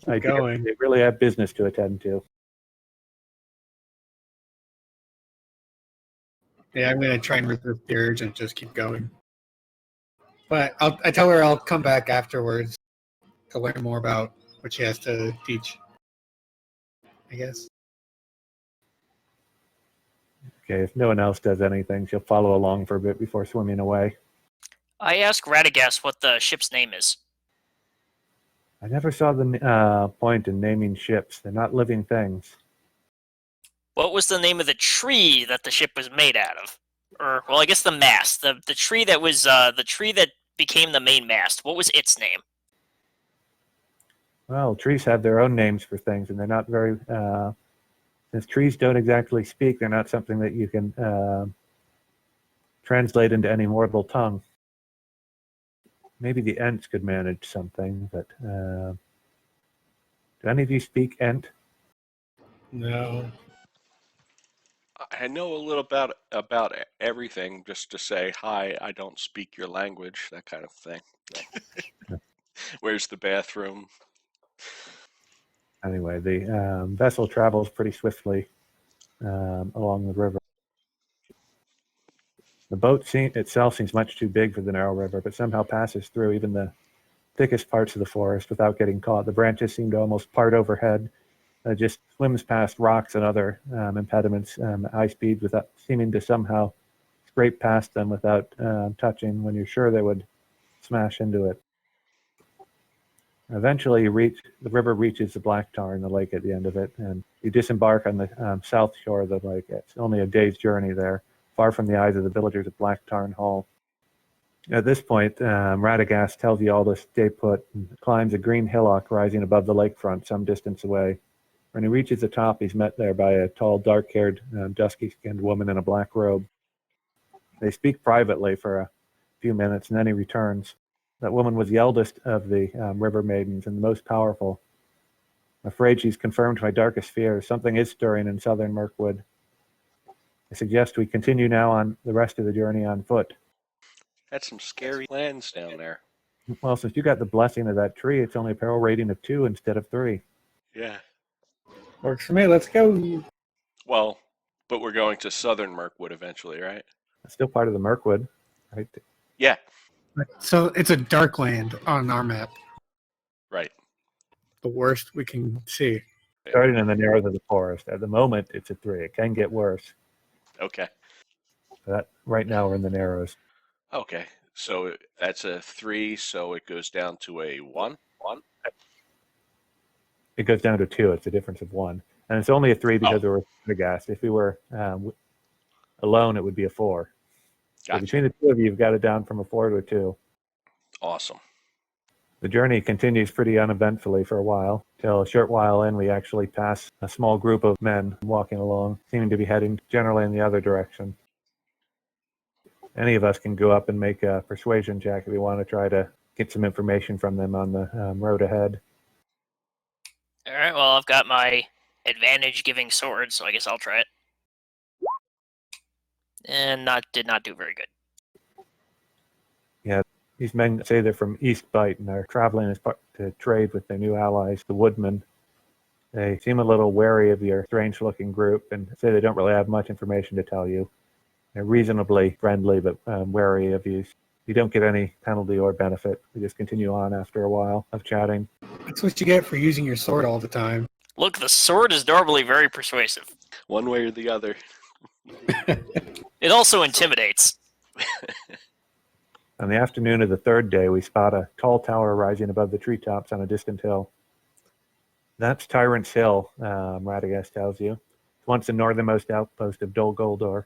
I keep going. They really have business to attend to. Yeah, I'm going to try and resist the urge and just keep going. But I tell her I'll come back afterwards to learn more about what she has to teach, I guess. Okay, if no one else does anything, she'll follow along for a bit before swimming away. I ask Radagast what the ship's name is. I never saw the point in naming ships. They're not living things. What was the name of the tree that the ship was made out of? Or, well, I guess the mast. The tree that was the tree that became the main mast. What was its name? Well, trees have their own names for things, and they're not very. Since trees don't exactly speak, they're not something that you can translate into any mortal tongue. Maybe the Ents could manage something, but do any of you speak Ent? No. I know a little about everything, just to say hi. I don't speak your language, that kind of thing. Where's the bathroom? Anyway, the vessel travels pretty swiftly along the river. The boat itself seems much too big for the narrow river, but somehow passes through even the thickest parts of the forest without getting caught. The branches seem to almost part overhead. Just swims past rocks and other impediments at high speed without seeming to somehow scrape past them without touching when you're sure they would smash into it. Eventually, the river reaches the Black Tarn, the lake at the end of it, and you disembark on the south shore of the lake. It's only a day's journey there, far from the eyes of the villagers of Black Tarn Hall. At this point, Radagast tells you all to stay put and climbs a green hillock rising above the lakefront some distance away. When he reaches the top, he's met there by a tall, dark-haired, dusky-skinned woman in a black robe. They speak privately for a few minutes, and then he returns. That woman was the eldest of the river maidens and the most powerful. I'm afraid she's confirmed my darkest fears. Something is stirring in southern Mirkwood. I suggest we continue now on the rest of the journey on foot. That's some scary lands down there. Well, since you got the blessing of that tree, it's only a peril rating of 2 instead of 3. Yeah. Works for me. Let's go. Well, but we're going to southern Mirkwood eventually, right? It's still part of the Mirkwood, right? Yeah. So it's a dark land on our map. Right. The worst we can see. Starting in the narrows of the forest. At the moment, it's a 3. It can get worse. Okay. But right now, we're in the narrows. Okay. So that's a 3, so it goes down to a 1? It goes down to 2. It's a difference of 1. And it's only a 3 because we're Radagast. If we were alone, it would be a 4. So Gotcha. between the two of you, you've got it down from a 4 to a 2. Awesome. The journey continues pretty uneventfully for a while, till a short while in we actually pass a small group of men walking along, seeming to be heading generally in the other direction. Any of us can go up and make a persuasion check if we want to try to get some information from them on the road ahead. All right. Well, I've got my advantage giving sword, so I guess I'll try it. And did not do very good. These men say they're from East Bight and are traveling as part to trade with their new allies, the Woodmen. They seem a little wary of your strange-looking group and say they don't really have much information to tell you. They're reasonably friendly, but wary of you. You don't get any penalty or benefit. We just continue on after a while of chatting. That's what you get for using your sword all the time. Look, the sword is normally very persuasive. One way or the other. It also intimidates. On the afternoon of the third day, we spot a tall tower rising above the treetops on a distant hill. That's Tyrant's Hill, Radagast tells you. It's once the northernmost outpost of Dol Guldur.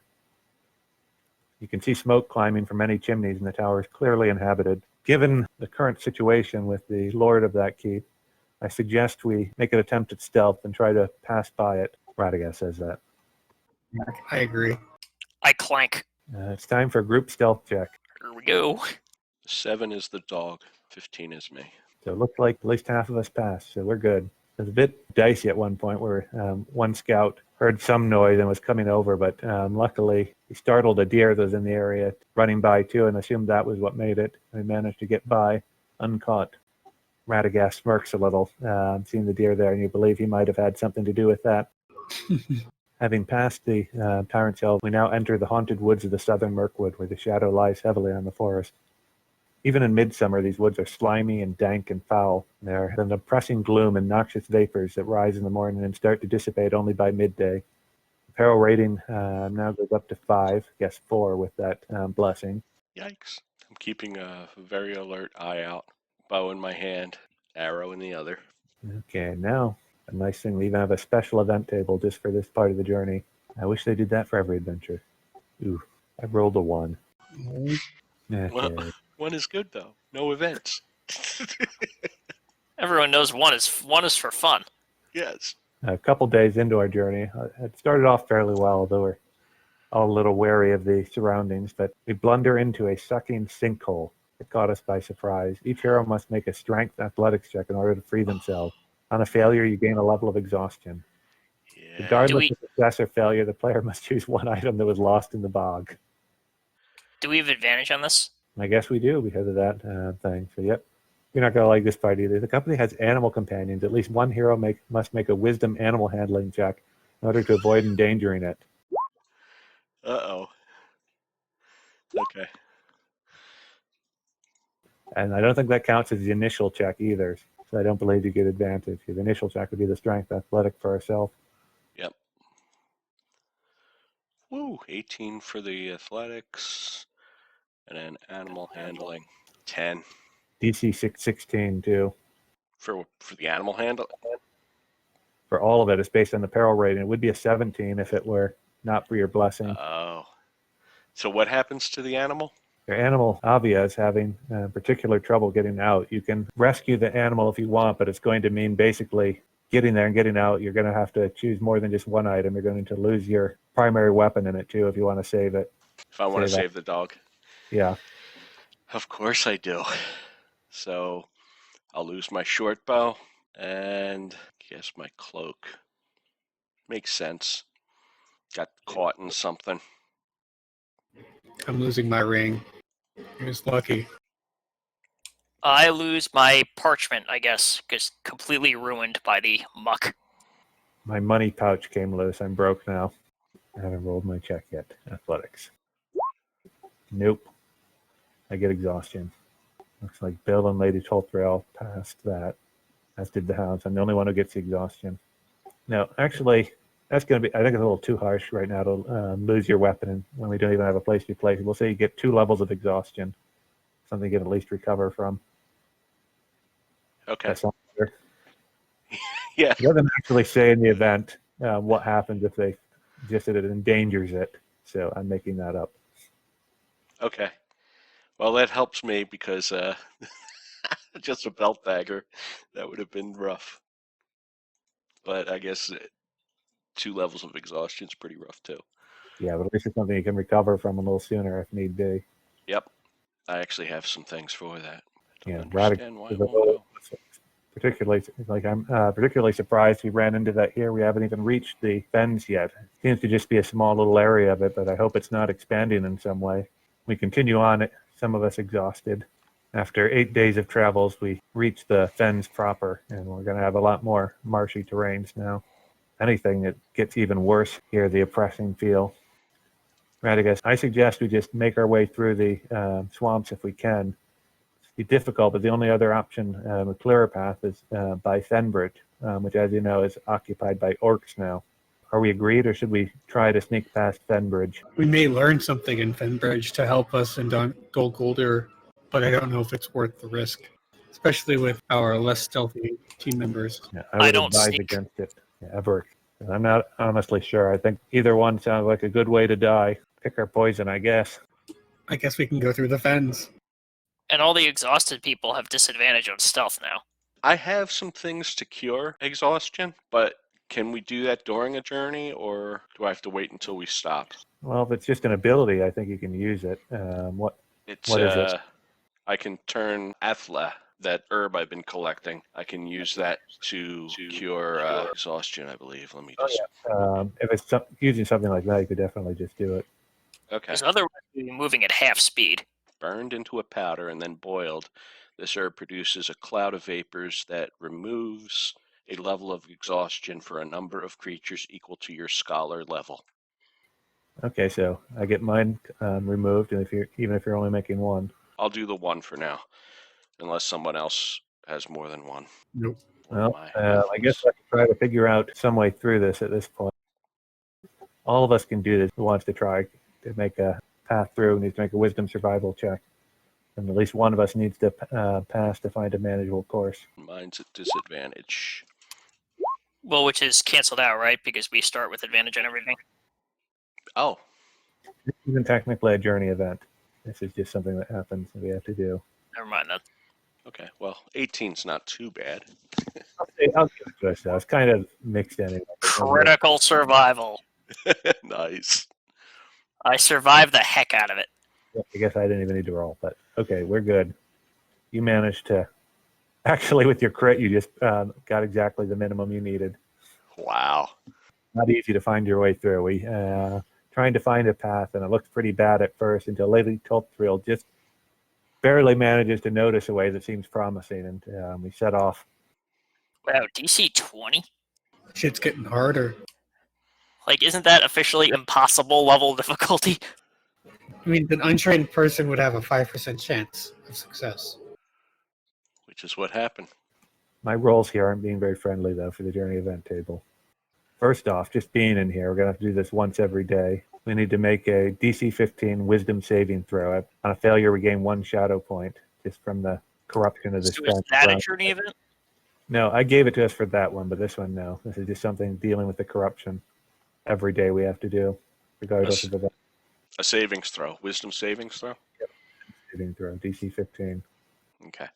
You can see smoke climbing from many chimneys, and the tower is clearly inhabited. Given the current situation with the lord of that keep, I suggest we make an attempt at stealth and try to pass by it. Radagast says that. I agree. I clank. It's time for a group stealth check. Here we go. 7 is the dog. 15 is me. So it looked like at least half of us passed, so we're good. It was a bit dicey at one point where one scout heard some noise and was coming over, but luckily he startled a deer that was in the area running by too and assumed that was what made it. We managed to get by uncaught. Radagast smirks a little, seeing the deer there, and you believe he might have had something to do with that. Having passed the Tyrant's Hill, we now enter the haunted woods of the southern Mirkwood, where the shadow lies heavily on the forest. Even in midsummer, these woods are slimy and dank and foul. There are an oppressing gloom and noxious vapors that rise in the morning and start to dissipate only by midday. The peril rating now goes up to 5, guess 4 with that blessing. Yikes. I'm keeping a very alert eye out. Bow in my hand, arrow in the other. Okay, now, a nice thing, we even have a special event table just for this part of the journey. I wish they did that for every adventure. Ooh, I rolled a 1. Okay. Well, 1 is good, though. No events. Everyone knows one is for fun. Yes. A couple days into our journey, it started off fairly well, although we're all a little wary of the surroundings, but we blunder into a sucking sinkhole. It caught us by surprise. Each hero must make a strength athletics check in order to free themselves. On a failure, you gain a level of exhaustion. Yeah. Regardless of success or failure, the player must choose one item that was lost in the bog. Do we have advantage on this? I guess we do because of that thing. So, yep. You're not going to like this part either. The company has animal companions. At least one hero must make a wisdom animal handling check in order to avoid endangering it. Uh-oh. Okay. And I don't think that counts as the initial check either. So I don't believe you get advantage. The initial check would be the strength athletic for ourselves. Yep. Woo! 18 for the athletics. And then animal handling. 10. DC 616 too. For the animal handle? For all of it, it's based on the peril rating. It would be a 17 if it were not for your blessing. Oh. So what happens to the animal? Your animal, Avia, is having particular trouble getting out. You can rescue the animal if you want, but it's going to mean basically getting there and getting out. You're going to have to choose more than just one item. You're going to lose your primary weapon in it too if you want to save it. If I want to save the dog? Yeah. Of course I do. So I'll lose my short bow and guess my cloak. Makes sense. Got caught in something. I'm losing my ring. It was lucky. I lose my parchment, I guess, because completely ruined by the muck. My money pouch came loose. I'm broke now. I haven't rolled my check yet. Athletics. Nope. I get exhaustion. Looks like Bill and Lady Tolthrell passed that, as did the hounds. I'm the only one who gets the exhaustion. No, actually, that's going to be, I think it's a little too harsh right now to lose your weapon when we don't even have a place to place it. We'll say you get 2 levels of exhaustion, something you can at least recover from. Okay. That sounds better. Yeah. It doesn't actually say in the event what happens if they just that it endangers it. So I'm making that up. Okay. Well, that helps me because just a belt dagger, that would have been rough. But I guess 2 levels of exhaustion is pretty rough too. Yeah, but at least it's something you can recover from a little sooner if need be. Yep. I actually have some things for that. I don't Yeah, understand why it won't go. particularly like I'm particularly surprised we ran into that here. We haven't even reached the fens yet. It seems to just be a small little area of it, but I hope it's not expanding in some way. We continue on, some of us exhausted, After 8 days of travels, we reached the fens proper, and we're going to have a lot more marshy terrains now. Anything that gets even worse here, the oppressing feel. Radagast, I suggest we just make our way through the swamps if we can. It's be difficult, but the only other option, a clearer path, is by Fenbridge, which, as you know, is occupied by orcs now. Are we agreed, or should we try to sneak past Fenbridge? We may learn something in Fenbridge to help us in Dol Guldur, but I don't know if it's worth the risk, especially with our less stealthy team members. Yeah, I I would don't advise sneak. against it, ever. I'm not honestly sure. I think either one sounds like a good way to die. Pick our poison, I guess. I guess we can go through the fens. And all the exhausted people have disadvantage on stealth now. I have some things to cure exhaustion, but can we do that during a journey, or do I have to wait until we stop? Well, if it's just an ability, I think you can use it. What is it? I can turn Athla, that herb I've been collecting. I can use that to cure exhaustion, I believe. Let me just. If it's using something like that, you could definitely just do it. Okay. Because otherwise we'd be moving at half speed. Burned into a powder and then boiled, this herb produces a cloud of vapors that removes a level of exhaustion for a number of creatures equal to your scholar level. Okay, so I get mine removed, and even if you're only making one. I'll do the one for now, unless someone else has more than one. Nope. Well, I guess I can try to figure out some way through this at this point. All of us can do this. Who wants to try to make a path through? Needs to make a wisdom survival check. And at least one of us needs to pass to find a manageable course. Mine's at disadvantage. Well, which is canceled out, right? Because we start with advantage on everything. Oh, This isn't technically a journey event. This is just something that happens and we have to do. Never mind that. okay. Well, 18's not too bad. I'll give it to us now. It's kind of mixed anyway. Critical survival. Nice. I survived the heck out of it. I guess I didn't even need to roll, but okay, we're good. You managed to, actually with your crit, you just got exactly the minimum you needed. Wow. Not easy to find your way through. We trying to find a path, and it looked pretty bad at first until Lady Tulthrill just barely manages to notice a way that seems promising, and we set off. Wow, DC 20? Shit's getting harder. Like, isn't that officially impossible level of difficulty? I mean, an untrained person would have a 5% chance of success. Which is what happened. My rolls here aren't being very friendly, though, for the journey event table. First off, just being in here, we're going to have to do this once every day. We need to make a DC 15 wisdom saving throw. On a failure, we gain 1 shadow point just from the corruption of the So is that a journey event? No, I gave it to us for that one, but this one, no. This is just something dealing with the corruption. Every day we have to do, regardless of the A savings throw. Wisdom savings throw? saving throw, DC 15. Okay.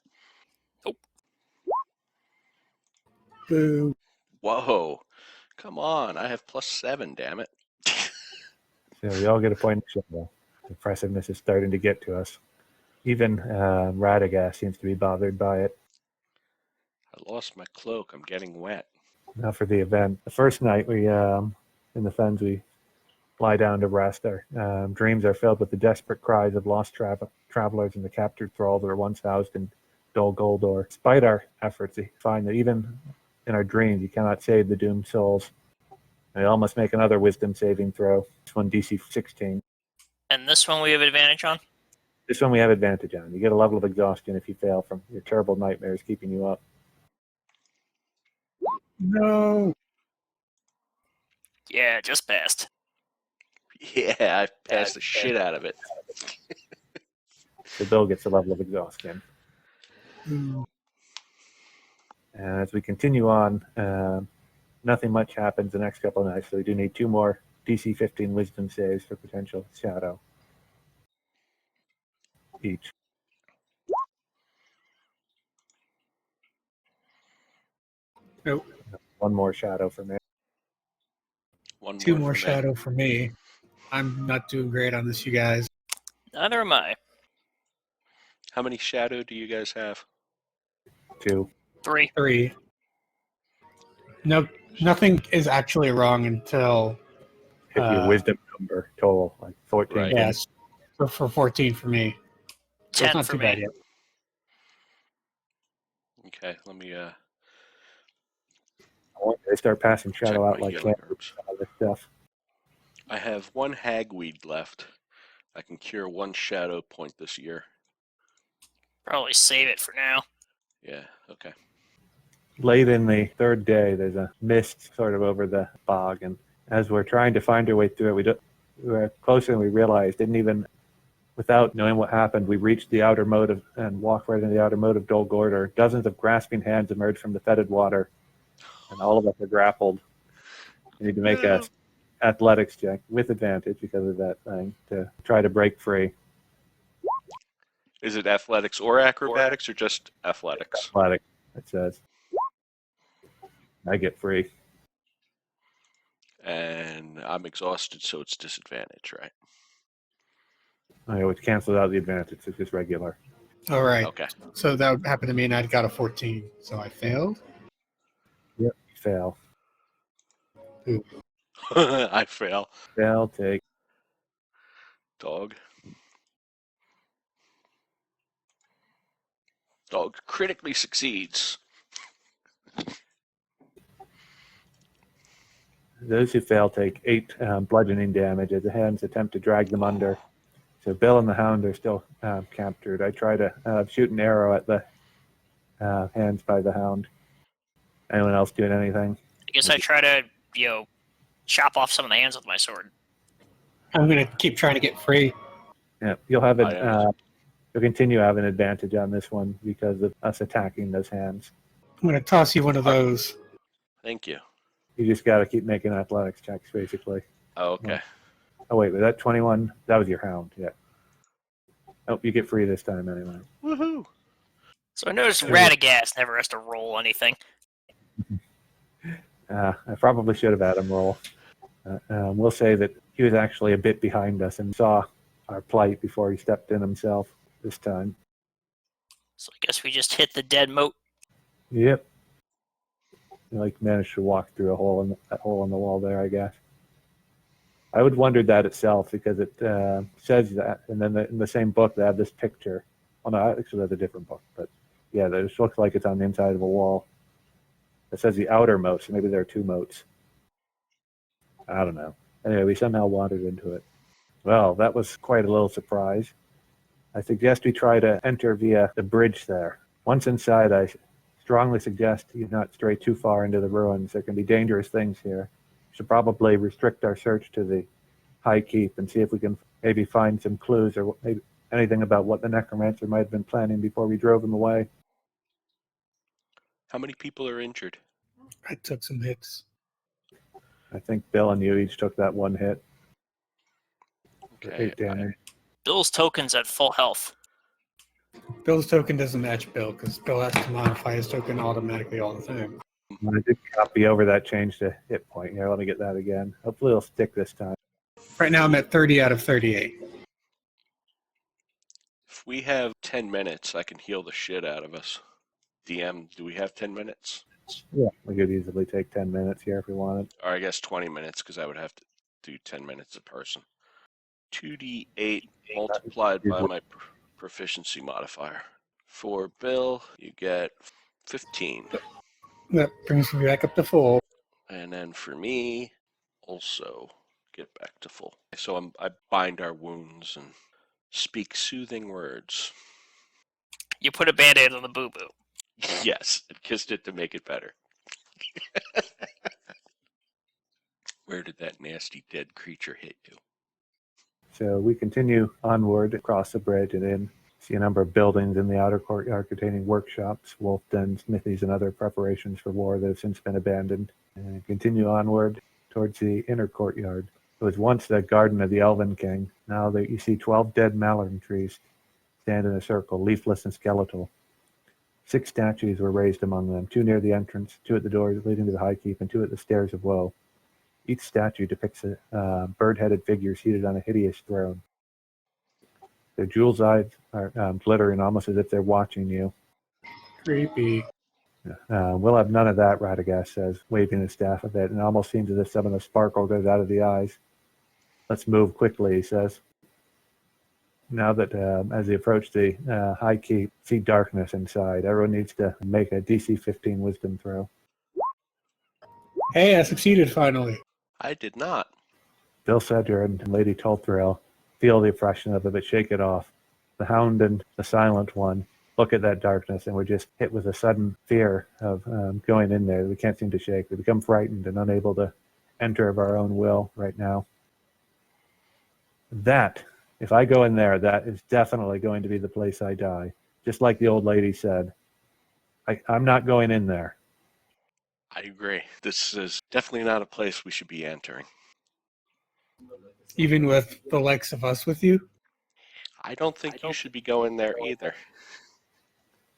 Boo. Whoa. Come on. I have +7, damn it. So we all get a point of shadow. Impressiveness is starting to get to us. Even Radagast seems to be bothered by it. I lost my cloak. I'm getting wet. Now for the event. The first night we in the fens we lie down to rest. Our dreams are filled with the desperate cries of lost travelers and the captured thrall that were once housed in Dol Guldur. Despite our efforts, we find that even in our dreams, you cannot save the doomed souls. And we all must make another wisdom saving throw. This one DC 16. And this one we have advantage on? This one we have advantage on. You get a level of exhaustion if you fail from your terrible nightmares keeping you up. No. Yeah, just passed. Yeah, I passed the shit out of it. So Bill gets a level of exhaustion. Boo. And as we continue on, nothing much happens the next couple of nights, so we do need 2 more DC 15 wisdom saves for potential shadow each. Nope. 1 more shadow for me. 2 more more for me. shadow for me. I'm not doing great on this, you guys. Neither am I. How many shadow do you guys have? 2. 3. 3. Nope. Nothing is actually wrong until Hit your wisdom number total, like 14. Right. yes. For 14 for me. So 10 it's not for too me. bad yet. Okay, let me They start passing check shadow my out like healing candy. herbs. All this stuff. I have one hagweed left. I can cure one shadow point this year. Probably save it for now. Yeah, okay. Late in the third day, there's a mist sort of over the bog, and as we're trying to find our way through it, we're closer than we realized. Didn't even, without knowing what happened, we reached the outer moat of, and walked right into the outer moat of Dol Guldur. Dozens of grasping hands emerged from the fetid water, and all of us are grappled. You need to make a athletics check with advantage because of that thing to try to break free. Is it athletics or acrobatics or just athletics? Athletics, it says. I get free. And I'm exhausted, so it's disadvantage, right? I would cancel out the advantage. It's just regular. All right. Okay. So that would happen to me, and I got a 14. So I failed. Yep. Fail. I fail. Fail. Take. Dog. Dog critically succeeds. Those who fail take 8 bludgeoning damage as the hands attempt to drag them under. So Bill and the Hound are still captured. I try to shoot an arrow at the hands by the Hound. Anyone else doing anything? I guess I try to, chop off some of the hands with my sword. I'm going to keep trying to get free. Yeah, you'll have it. I am. You'll continue having advantage on this one because of us attacking those hands. I'm going to toss you one of those. Thank you. You just got to keep making athletics checks, basically. Oh, okay. Oh, wait, was that 21? That was your Hound, yeah. Oh, you get free this time anyway. Woohoo! So I noticed Radagast never has to roll anything. I probably should have had him roll. We'll say that he was actually a bit behind us and saw our plight before he stepped in himself this time. So I guess we just hit the dead moat. Yep. You managed to walk through that hole in the wall there, I guess. I would wonder that itself because it says that, and then in the same book they have this picture. Oh no, actually that's a different book, but yeah, this looks like it's on the inside of a wall. It says the outer moat, so maybe there are 2 moats. I don't know. Anyway, we somehow wandered into it. Well, that was quite a little surprise. I suggest we try to enter via the bridge there. Once inside, I strongly suggest you not stray too far into the ruins. There can be dangerous things here. We should probably restrict our search to the High Keep and see if we can maybe find some clues or maybe anything about what the necromancer might have been planning before we drove him away. How many people are injured? I took some hits. I think Bill and you each took that 1 hit. For Okay. 8 damage. Bill's token's at full health. Bill's token doesn't match Bill because Bill has to modify his token automatically all the time. I did copy over that change to hit point here. Let me get that again. Hopefully it'll stick this time. Right now I'm at 30 out of 38. If we have 10 minutes, I can heal the shit out of us. DM, do we have 10 minutes? Yeah, we could easily take 10 minutes here if we wanted. Or I guess 20 minutes because I would have to do 10 minutes a person. 2d8 multiplied by my proficiency modifier. For Bill, you get 15. That brings me back up to full. And then for me, also get back to full. So I bind our wounds and speak soothing words. You put a band-aid on the boo-boo. Yes, and kissed it to make it better. Where did that nasty dead creature hit you? So we continue onward across the bridge and in. See a number of buildings in the outer courtyard containing workshops, wolf dens, smithies, and other preparations for war that have since been abandoned. And continue onward towards the inner courtyard. It was once the garden of the Elven King. Now that you see 12 dead mallory trees stand in a circle, leafless and skeletal. 6 statues were raised among them, 2 near the entrance, 2 at the doors leading to the High Keep, and 2 at the Stairs of Woe. Each statue depicts a bird-headed figure seated on a hideous throne. Their jewel's eyes are glittering almost as if they're watching you. Creepy. We'll have none of that, Radagast says, waving his staff a bit, and it almost seems as if some of the sparkle goes out of the eyes. Let's move quickly, he says. Now that as they approach the high keep, see darkness inside. Everyone needs to make a DC 15 wisdom throw. Hey, I succeeded finally. I did not. Bill Sedger and Lady Tolthrill feel the oppression of it, but shake it off. The Hound and the Silent One look at that darkness, and we're just hit with a sudden fear of going in there. We can't seem to shake. We become frightened and unable to enter of our own will right now. That, if I go in there, that is definitely going to be the place I die. Just like the old lady said. I'm not going in there. I agree. This is definitely not a place we should be entering. Even with the likes of us with you? I don't think you should be going there either.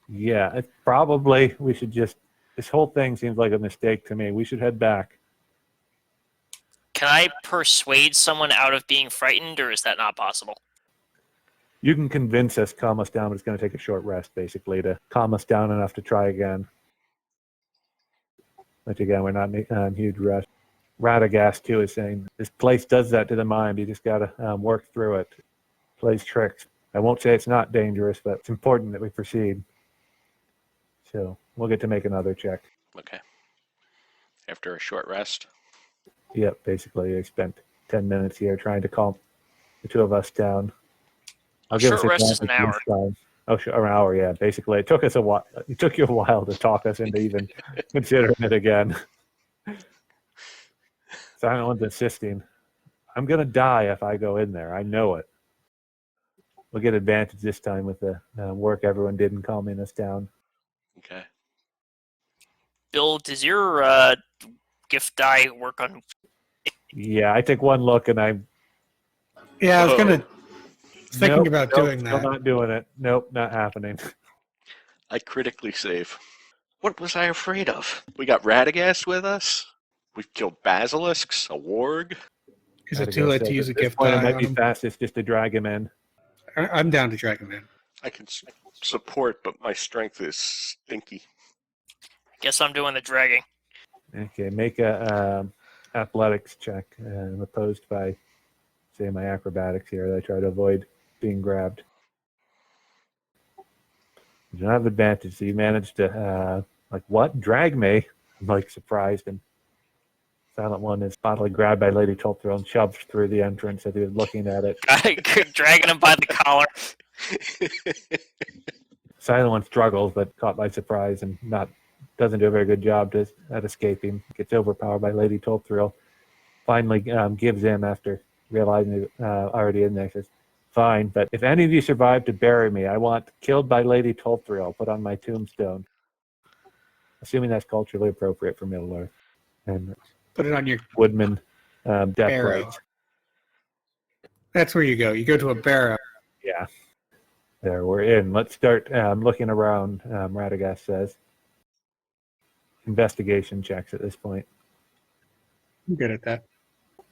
Yeah, probably we should just... This whole thing seems like a mistake to me. We should head back. Can I persuade someone out of being frightened, or is that not possible? You can convince us, calm us down, but it's going to take a short rest, basically, to calm us down enough to try again. Which, again, we're not in a huge rush. Radagast, too, is saying, this place does that to the mind. You just got to work through it. Plays tricks. I won't say it's not dangerous, but it's important that we proceed. So we'll get to make another check. Okay. After a short rest. Yep, basically, I spent 10 minutes here trying to calm the two of us down. I'll give us Short rest is an advantage hour. this time. Oh, sure, an hour, yeah. Basically, it took us a while. It took you a while to talk us into even considering it again. Silent One's insisting. I'm going to die if I go in there. I know it. We'll get advantage this time with the work everyone did in calming us down. Okay. Bill, does your gift die work on... Yeah, I take one look and I'm... Yeah, I was Whoa. thinking about doing that. Still not doing it. Nope, not happening. I critically save. What was I afraid of? We got Radagast with us. We've killed basilisks, a warg. Is it too late to use a gift point, it die might on be him? fastest just to drag him in. I'm down to drag him in. I can support, but my strength is stinky. Guess I'm doing the dragging. Okay, make a athletics check. I'm opposed by, say, my acrobatics here. I try to avoid being grabbed. You don't have advantage, so you managed to, like, what? Drag me? I'm, like, surprised, and Silent One is bodily grabbed by Lady Tolthrill and shoved through the entrance as he was looking at it. Dragging him by the collar. Silent One struggles, but caught by surprise and doesn't do a very good job at escaping. Gets overpowered by Lady Tolthrill. Finally gives in after realizing he's already in there. Says, fine, but if any of you survive to bury me, I want killed by Lady Tolthrill put on my tombstone. Assuming that's culturally appropriate for Middle Earth. And Put it on your Woodman death barrow. rites. That's where you go. You go to a barrow. Yeah. There, we're in. Let's start looking around, Radagast says. Investigation checks at this point. I'm good at that.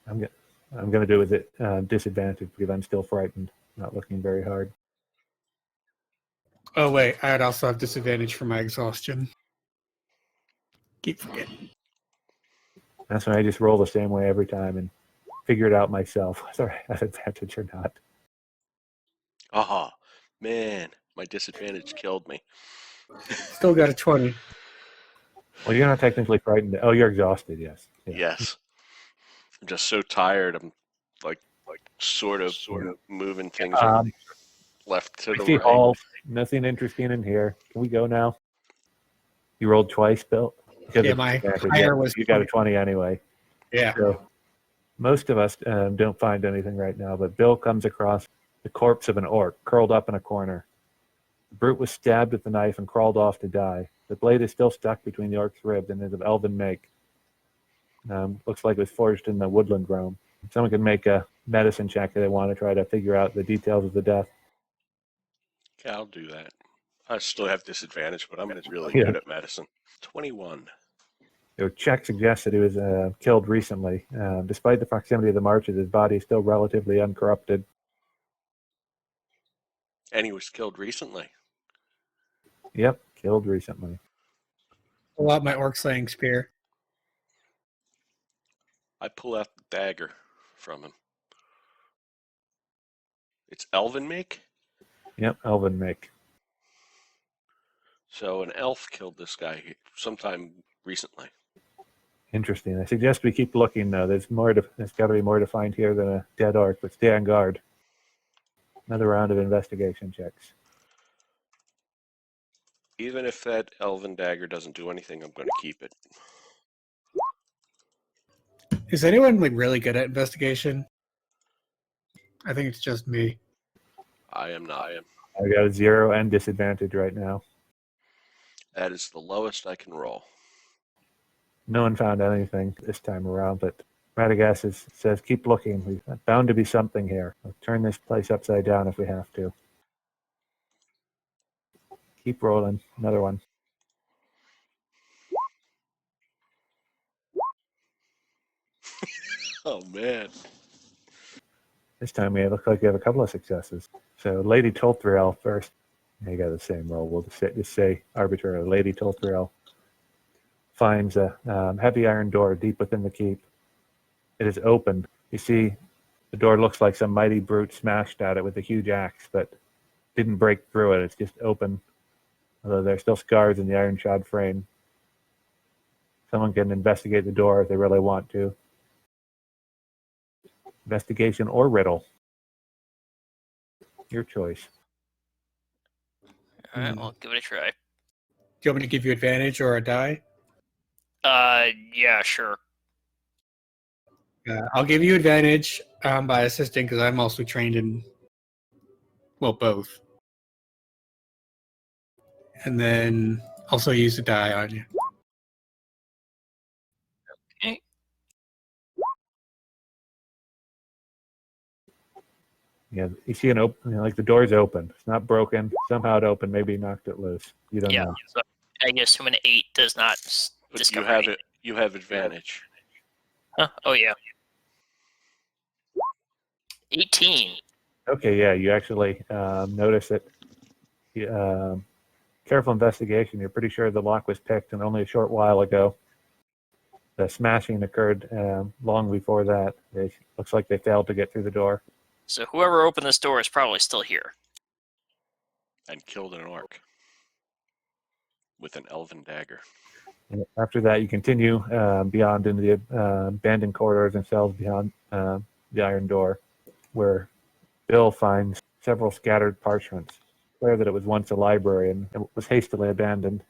I'm going to do it with disadvantage because I'm still frightened, not looking very hard. Oh, wait. I'd also have disadvantage for my exhaustion. Keep forgetting. That's when I just roll the same way every time and figure it out myself, whether I have advantage or not. Oh, man. My disadvantage killed me. Still got a 20. Well, you're not technically frightened. Oh, you're exhausted, yes. Yeah. Yes. I'm just so tired. I'm like sort of moving things left to the right. Hall, nothing interesting in here. Can we go now? You rolled twice, Bill? Because Yeah, of my disadvantage. higher was You got a 20 anyway. Yeah. So most of us don't find anything right now, but Bill comes across the corpse of an orc curled up in a corner. The brute was stabbed with the knife and crawled off to die. The blade is still stuck between the orc's ribs and is of elven make. Looks like it was forged in the woodland realm. Someone can make a medicine check if they want to try to figure out the details of the death. Okay, I'll do that. I still have disadvantage, but I'm really good at medicine. 21. Your check suggests that he was killed recently. Despite the proximity of the marches, his body is still relatively uncorrupted. And he was killed recently. Yep, killed recently. Pull out my orc slaying spear. I pull out the dagger from him. It's elven make? Yep, elven make. So an elf killed this guy sometime recently. Interesting. I suggest we keep looking though. There's got to be more to find here than a dead orc, but stay on guard. Another round of investigation checks. Even if that elven dagger doesn't do anything, I'm going to keep it. Is anyone like really good at investigation? I think it's just me. I am not. I got a 0 and disadvantage right now. That is the lowest I can roll. No one found anything this time around, but Radagast says keep looking. There's bound to be something here. We'll turn this place upside down if we have to. Keep rolling. Another one. Oh, man. This time we look like we have a couple of successes. So Lady Tolthriel first. You got the same roll. We'll just say arbitrarily. Lady Tolthriel finds a heavy iron door deep within the keep. It is open. You see the door looks like some mighty brute smashed at it with a huge axe, but didn't break through it. It's just open. Although there's still scars in the iron shod frame. Someone can investigate the door if they really want to. Investigation or riddle. Your choice. All right, I'll give it a try. Do you want me to give you advantage or a die? Yeah, sure. I'll give you advantage by assisting because I'm also trained in, well, both. And then also use a die on you. Okay. Yeah, you see an open, like the door's open. It's not broken. Somehow it opened. Maybe he knocked it loose. You don't Yeah, know. so I guess an 8 does not But discover you have anything. it. You have advantage. Huh? Oh, yeah. 18. Okay, yeah, you actually notice it. Careful investigation. You're pretty sure the lock was picked, and only a short while ago. The smashing occurred long before that. Looks like they failed to get through the door. So whoever opened this door is probably still here. And killed an orc. With an elven dagger. And after that, you continue beyond into the abandoned corridors and cells beyond the iron door, where Bill finds several scattered parchments. Clear that it was once a library and it was hastily abandoned.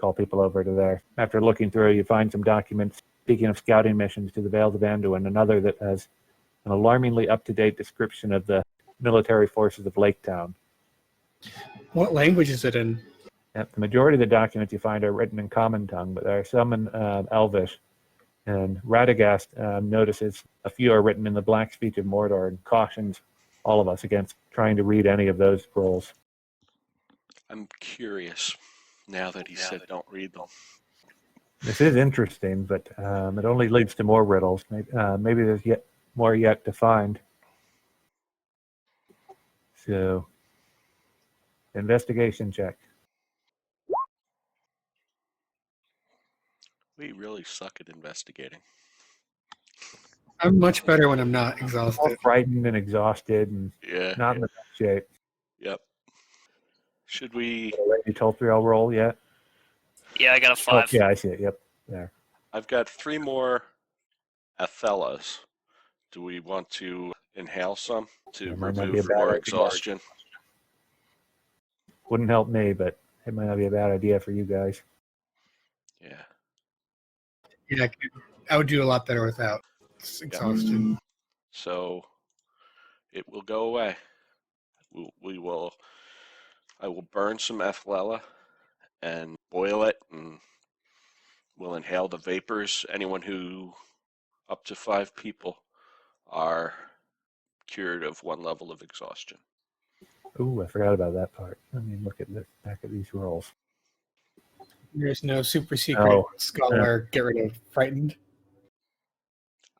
Call people over to there. After looking through, you find some documents speaking of scouting missions to the Vales of Anduin, another that has an alarmingly up-to-date description of the military forces of Lake Town. What language is it in? Yep, the majority of the documents you find are written in common tongue, but there are some in Elvish. And Radagast notices a few are written in the black speech of Mordor and cautions all of us against trying to read any of those scrolls. I'm curious now that he said don't read them. This is interesting, but it only leads to more riddles. Maybe there's more yet to find. So, investigation check. We really suck at investigating. I'm much better when I'm not All exhausted. frightened and exhausted and Yeah. not in the best shape. Yep. Should we? Lady Tolthriel roll yet? Yeah, I got a 5. Oh, yeah, I see it. Yep, there. I've got 3 more Athellas. Do we want to inhale some to That might not be remove a bad more idea. exhaustion? Wouldn't help me, but it might not be a bad idea for you guys. Yeah. Yeah, I would do a lot better without exhaustion. So it will go away. I will burn some Athlella and boil it, and we'll inhale the vapors. Anyone who, up to 5 people, are cured of 1 level of exhaustion. Ooh, I forgot about that part. Let me look at this, back at these rolls. There's no super secret Oh, scholar get rid of frightened.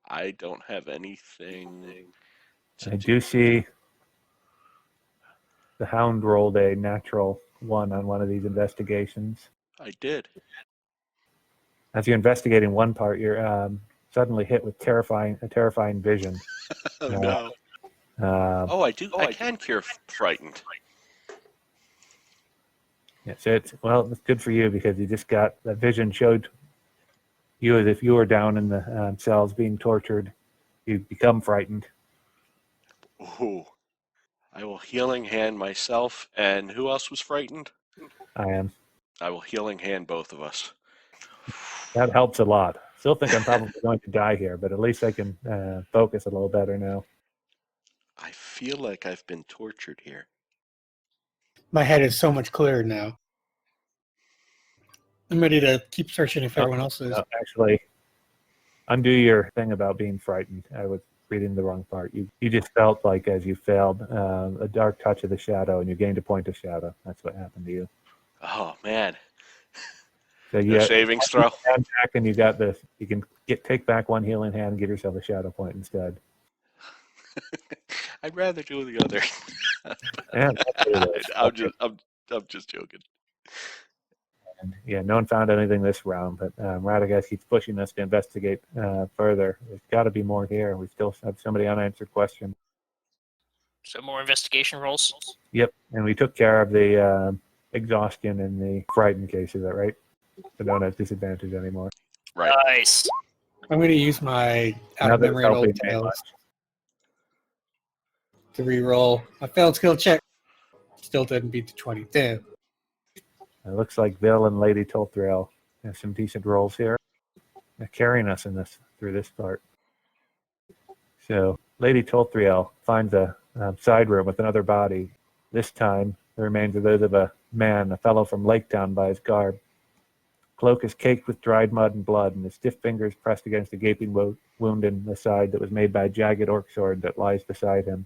I don't have anything to I do see the Hound rolled a natural 1 on one of these investigations. I did. As you're investigating one part, you're suddenly hit with a terrifying vision. Oh no. Oh, I do. I can cure frightened. Yeah, so it's good for you because you just got that vision showed you as if you were down in the cells being tortured. You become frightened. Ooh. I will healing hand myself, and who else was frightened? I am. I will healing hand both of us. That helps a lot. Still think I'm probably going to die here, but at least I can focus a little better now. I feel like I've been tortured here. My head is so much clearer now. I'm ready to keep searching if everyone else is. Actually, undo your thing about being frightened. I was reading the wrong part. You just felt like as you failed, a dark touch of the shadow, and you gained a point of shadow. That's what happened to you. Oh man! So No you savings throw. hand back, and you got this. You can take back one healing hand and give yourself a shadow point instead. I'd rather do the other. Yeah, that's what it is. I'm just joking. And yeah, no one found anything this round, but Radagast keeps pushing us to investigate further. There's got to be more here. We still have so many unanswered questions. So more investigation rolls. Yep, and we took care of the exhaustion and the frightened case. Is that right? I don't have disadvantage anymore. Right. Nice. I'm going to use my out Now of that memory it's and old helping me tales much. to re-roll. I failed skill check. Still didn't beat the 20. Damn. It looks like Bill and Lady Tolthrail have some decent rolls here. They're carrying us through this part. So Lady Tolthrail finds a side room with another body. This time, the remains are those of a man, a fellow from Laketown by his garb. Cloak is caked with dried mud and blood, and his stiff fingers pressed against a gaping wound in the side that was made by a jagged orc sword that lies beside him.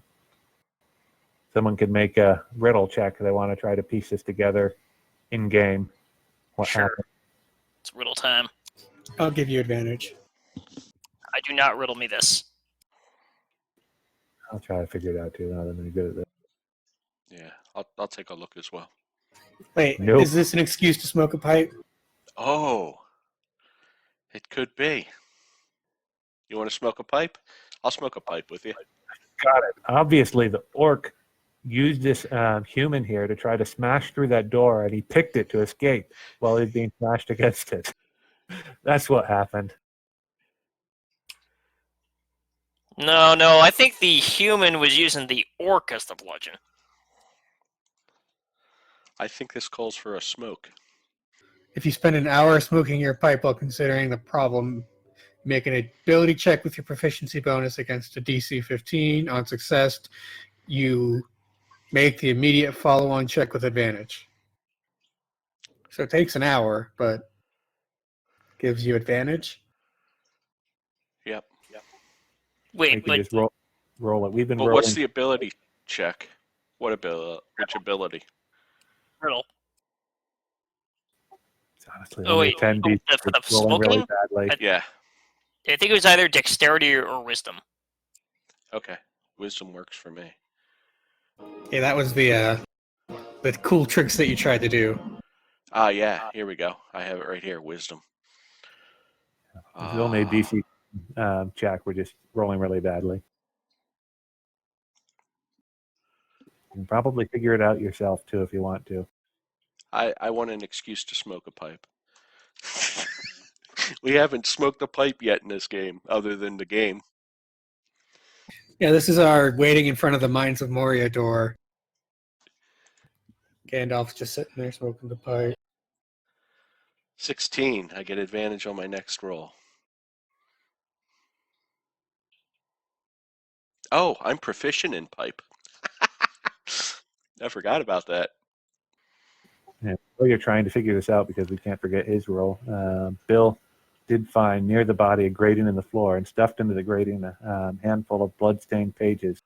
Someone could make a riddle check. They want to try to piece this together in game. What Sure. happened? It's riddle time. I'll give you advantage. I do not riddle me this. I'll try to figure it out too. Now that I'm really good at this. Yeah, I'll take a look as well. Wait, Nope. is this an excuse to smoke a pipe? Oh, it could be. You want to smoke a pipe? I'll smoke a pipe with you. Got it. Obviously, the orc used this human here to try to smash through that door, and he picked it to escape while he was being smashed against it. That's what happened. No, I think the human was using the orc as the bludgeon. I think this calls for a smoke. If you spend an hour smoking your pipe while considering the problem, make an ability check with your proficiency bonus against a DC 15. On success, you make the immediate follow-on check with advantage. So it takes an hour, but gives you advantage. Yep. You Wait, can but just roll it. We've been But rolling. what's the ability check? What ability? Which ability? riddle. It's honestly Oh, only wait. 10 DC. For the Rolling really smoking? badly. Yeah. I think it was either dexterity or wisdom. Okay. Wisdom works for me. Yeah, that was the cool tricks that you tried to do. Ah, yeah. Here we go. I have it right here. Wisdom. This is only a DC check. We're just rolling really badly. You can probably figure it out yourself too if you want to. I want an excuse to smoke a pipe. We haven't smoked a pipe yet in this game, other than the game. Yeah, this is our waiting in front of the Mines of Moria door. Gandalf's just sitting there smoking the pipe. 16. I get advantage on my next roll. Oh, I'm proficient in pipe. I forgot about that. Yeah. Well, you're trying to figure this out because we can't forget his roll. Bill did find near the body a grating in the floor, and stuffed into the grating a handful of blood-stained pages.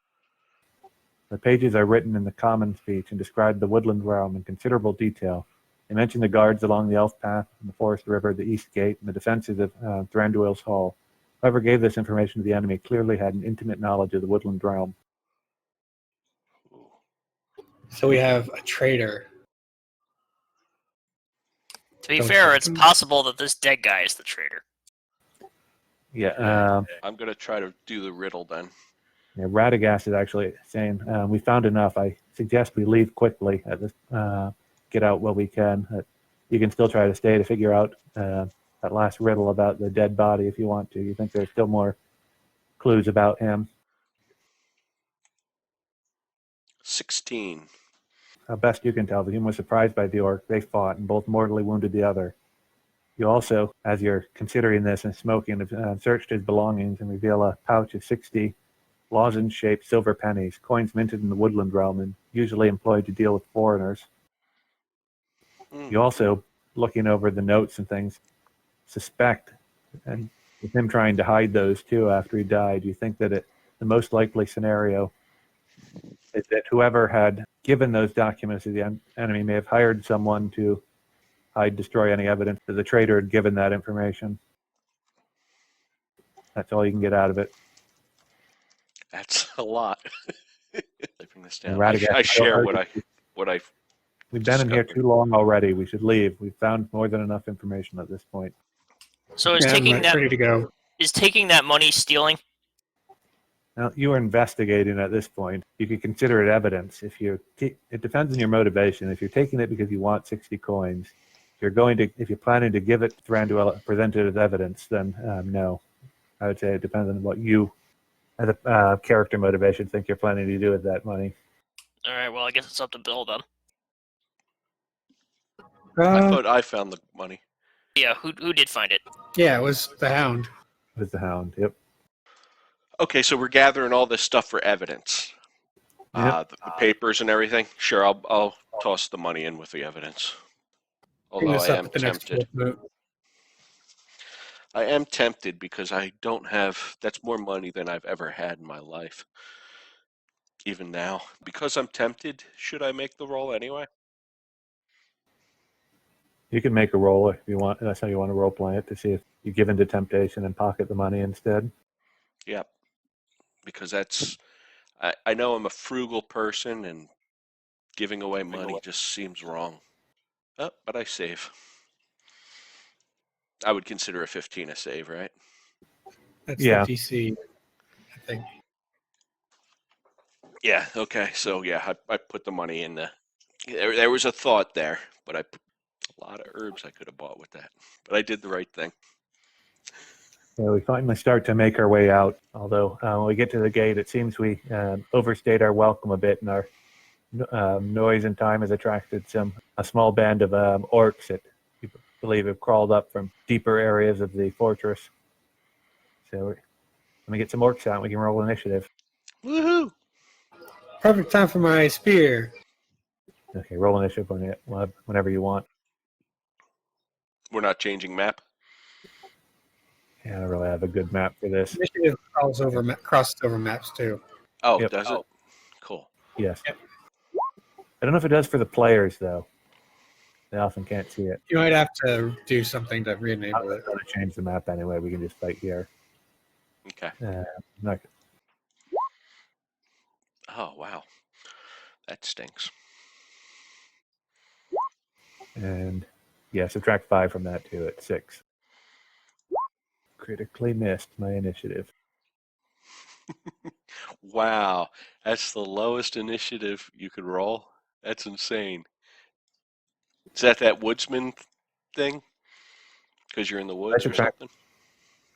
The pages are written in the common speech and describe the woodland realm in considerable detail. They mention the guards along the Elf Path, and the Forest River, the East Gate, and the defenses of Thranduil's Hall. Whoever gave this information to the enemy clearly had an intimate knowledge of the woodland realm. So we have a traitor. To be Don't fair, you- it's possible that this dead guy is the traitor. Yeah, I'm going to try to do the riddle then. Yeah, Radagast is actually saying, we found enough. I suggest we leave quickly. At this, get out what we can. You can still try to stay to figure out that last riddle about the dead body if you want to. You think there's still more clues about him? 16. Best you can tell, the human was surprised by the orc. They fought and both mortally wounded the other. You also, as you're considering this and smoking, have searched his belongings and reveal a pouch of 60 lozenge-shaped silver pennies, coins minted in the woodland realm and usually employed to deal with foreigners. You also, looking over the notes and things, suspect, and with him trying to hide those too after he died, you think that the most likely scenario is that whoever had given those documents to the enemy may have hired someone to destroy any evidence that the traitor had given that information. That's all you can get out of it. That's a lot. Typing this And down. Radagast, I share what I. We've been in here too long already. We should leave. We've found more than enough information at this point. So is Yeah, I'm taking that ready to go. is taking that money stealing? Now, you are investigating at this point. You could consider it evidence. It depends on your motivation. If you're taking it because you want 60 coins, if you're planning to give it to Thranduil, present it as evidence, then no. I would say it depends on what you, as a character motivation, think you're planning to do with that money. All right. Well, I guess it's up to Bill then. I thought I found the money. Yeah. Who did find it? Yeah, it was the Hound. It was the Hound. Yep. Okay, so we're gathering all this stuff for evidence. Yep. The papers and everything. Sure, I'll toss the money in with the evidence. Bring Although this I up am at the next tempted. vote. I am tempted because I don't have. That's more money than I've ever had in my life. Even now, because I'm tempted, should I make the roll anyway? You can make a roll if you want. That's how you want to role play it, to see if you give in to temptation and pocket the money instead. Yep. Because that's. I know I'm a frugal person, and giving away money just seems wrong. Oh, but I save. I would consider a 15 a save, right? That's Yeah. the DC, I think. Yeah, okay. So, yeah, I put the money in the... There was a thought there, but I put a lot of herbs I could have bought with that. But I did the right thing. So we finally start to make our way out, although when we get to the gate, it seems we overstayed our welcome a bit, and our noise and time has attracted a small band of orcs that we believe have crawled up from deeper areas of the fortress. So let me get some orcs out and we can roll initiative. Woohoo! Perfect time for my spear. Okay, roll initiative whenever you want. We're not changing map? Yeah, I don't really have a good map for this. Initiative crosses over maps too. Oh, Yep. does it? Cool. Yes. Yep. I don't know if it does for the players, though. They often can't see it. You might have to do something to I'm re-enable not it. going to change the map anyway. We can just fight here. Okay. Not, Oh, wow. That stinks. and yeah, subtract 5 from that too at 6. Critically missed my initiative. Wow. That's the lowest initiative you could roll? That's insane. Is that woodsman thing? Because you're in the woods or something?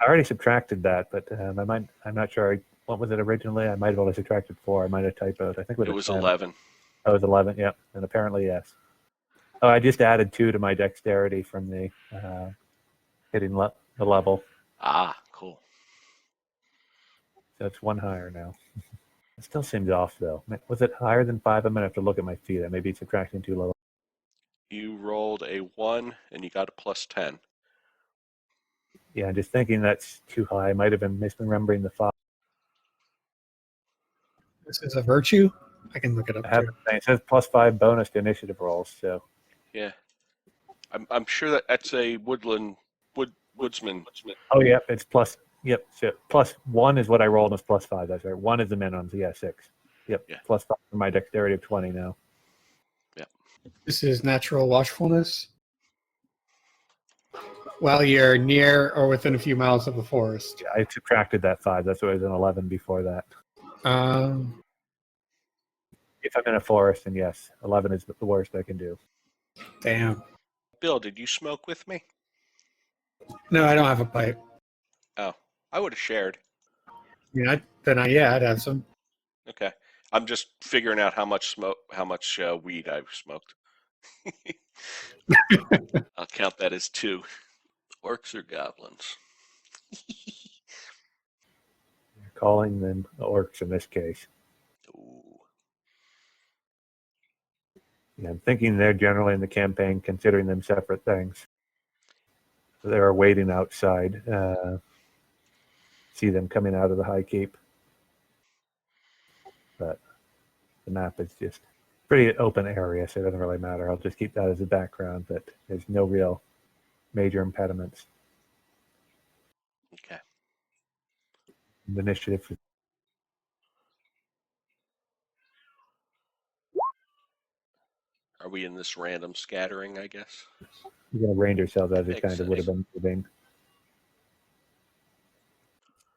I already subtracted that, but I'm not sure. What was it originally? I might have only subtracted 4. I might have typoed. I think It was 11. Oh, it was 11, yeah. And apparently, yes. Oh, I just added 2 to my dexterity from the hitting the level. Ah, cool. So it's 1 higher now. It still seems off, though. Was it higher than 5? I'm going to have to look at my feet. I may be subtracting too low. You rolled a 1 and you got a plus 10. Yeah, I'm just thinking that's too high. I might have been misremembering the 5. This is a virtue. I can look it up too. It says plus 5 bonus to initiative rolls, so. Yeah. I'm sure that's a woodsman. Oh, yeah, it's plus. Yep. So plus 1 is what I rolled, and it's plus 5. That's right. 1 is the minimum. So yeah, 6. Yep. Yeah. Plus 5 for my dexterity of 20 now. Yep. This is natural watchfulness. While you're near or within a few miles of the forest. Yeah, I subtracted that 5. That's why it was an 11 before that. If I'm in a forest, then yes, 11 is the worst I can do. Damn. Bill, did you smoke with me? No, I don't have a pipe. Oh, I would have shared. Yeah, I'd have some. Okay. I'm just figuring out how much weed I've smoked. I'll count that as 2. Orcs or goblins? You're calling them orcs in this case. Ooh. Yeah, I'm thinking they're generally in the campaign considering them separate things. They are waiting outside. See them coming out of the high keep. But the map is just pretty open area, so it doesn't really matter. I'll just keep that as a background, but there's no real major impediments. Okay. The initiative. Are we in this random scattering, I guess? You're going to range yourself as it Makes kind of would have sense. been moving.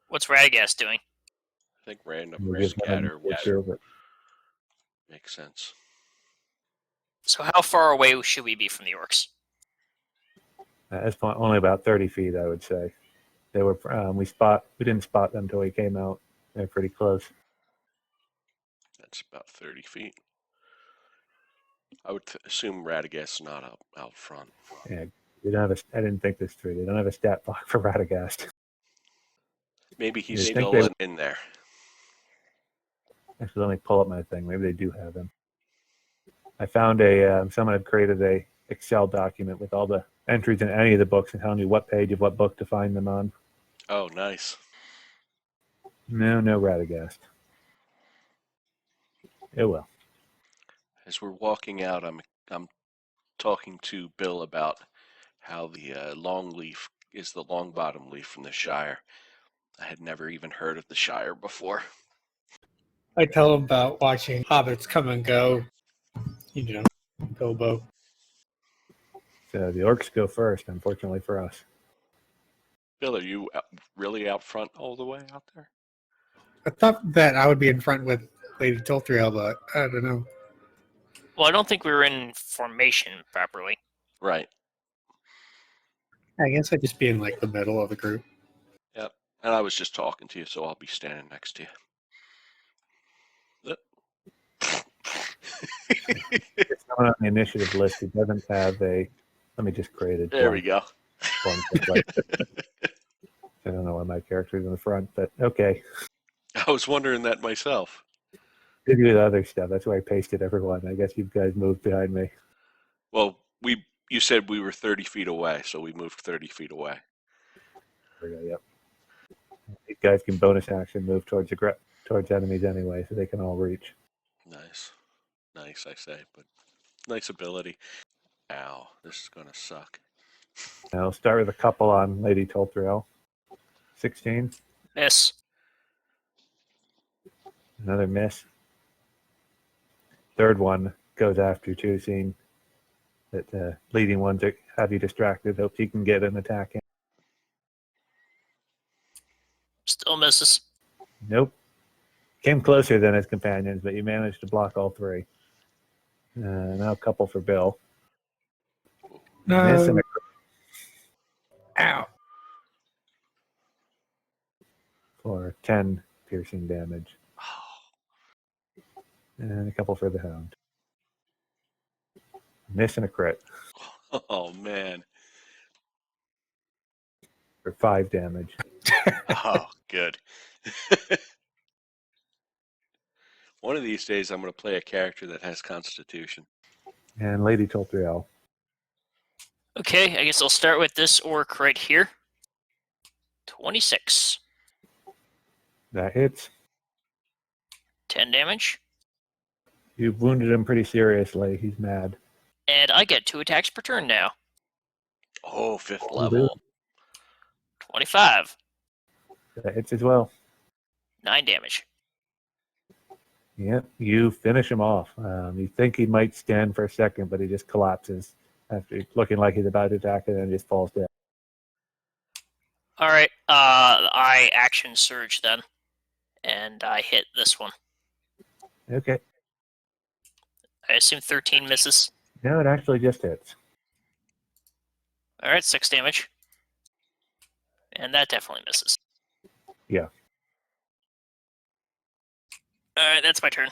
What's Radagast doing? I think random We're just scatter makes sense. So how far away should we be from the orcs? That's only about 30 feet, I would say. They were we didn't spot them until we came out. They're pretty close. That's about 30 feet. I would assume Radagast's not out front. Yeah, they don't have I didn't think this through. They don't have a stat block for Radagast. Maybe he's You'd think still in there. Actually, let me pull up my thing. Maybe they do have him. I found someone had created a Excel document with all the entries in any of the books and telling you what page of what book to find them on. Oh, nice. No Radagast. It will. As we're walking out, I'm talking to Bill about how the long leaf is the long bottom leaf from the Shire. I had never even heard of the Shire before. I tell him about watching hobbits come and go. Bilbo. So the orcs go first, unfortunately for us. Bill, are you really out front all the way out there? I thought that I would be in front with Lady Tolthriel, but I don't know. Well, I don't think we were in formation properly. Right. I guess I'd just be in like the middle of the group. Yep. And I was just talking to you, so I'll be standing next to you. It's not on the initiative list. It doesn't have a. Let me just create it. There we go. I don't know why my character's in the front, but okay. I was wondering that myself. Did do the other stuff. That's why I pasted everyone. I guess you guys moved behind me. Well, you said we were 30 feet away, so we moved 30 feet away. There we go, yep. These guys can bonus action move towards enemies anyway, so they can all reach. Nice. Nice, I say, but nice ability. Ow, this is going to suck. I'll start with a couple on Lady Tolthriel. 16. Miss. Another miss. Third one goes after you too, seeing that the leading ones have you distracted. Hope you can get an attack in. Still misses. Nope. Came closer than his companions, but you managed to block all 3. Now a couple for Bill. No. Miss and Ow. for 10 piercing damage. And a couple for the hound. Miss and a crit Oh, man. for 5 damage. Oh, good. One of these days, I'm going to play a character that has Constitution. And Lady Tolthriel. Okay, I guess I'll start with this orc right here. 26. That hits. 10 damage. You've wounded him pretty seriously. He's mad. And I get 2 attacks per turn now. Oh, 5th level. 25. That hits as well. 9 damage. Yep, you finish him off. You think he might stand for a second, but he just collapses after looking like he's about to attack and then just falls down. Alright, I action surge then. And I hit this one. Okay. I assume 13 misses. No, it actually just hits. All right, 6 damage. And that definitely misses. Yeah. All right, that's my turn.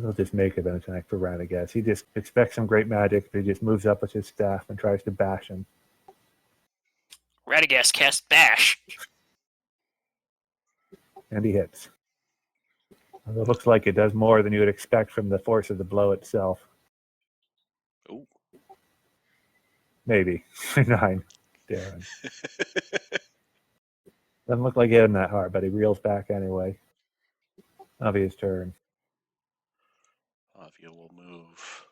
He'll just make an attack for Radagast. He just expects some great magic, but he just moves up with his staff and tries to bash him. Radagast casts Bash. And he hits. It looks like it does more than you would expect from the force of the blow itself. Ooh. Maybe. 9. Darren. Doesn't look like hitting that hard, but he reels back anyway. Avia's turn. Avia will move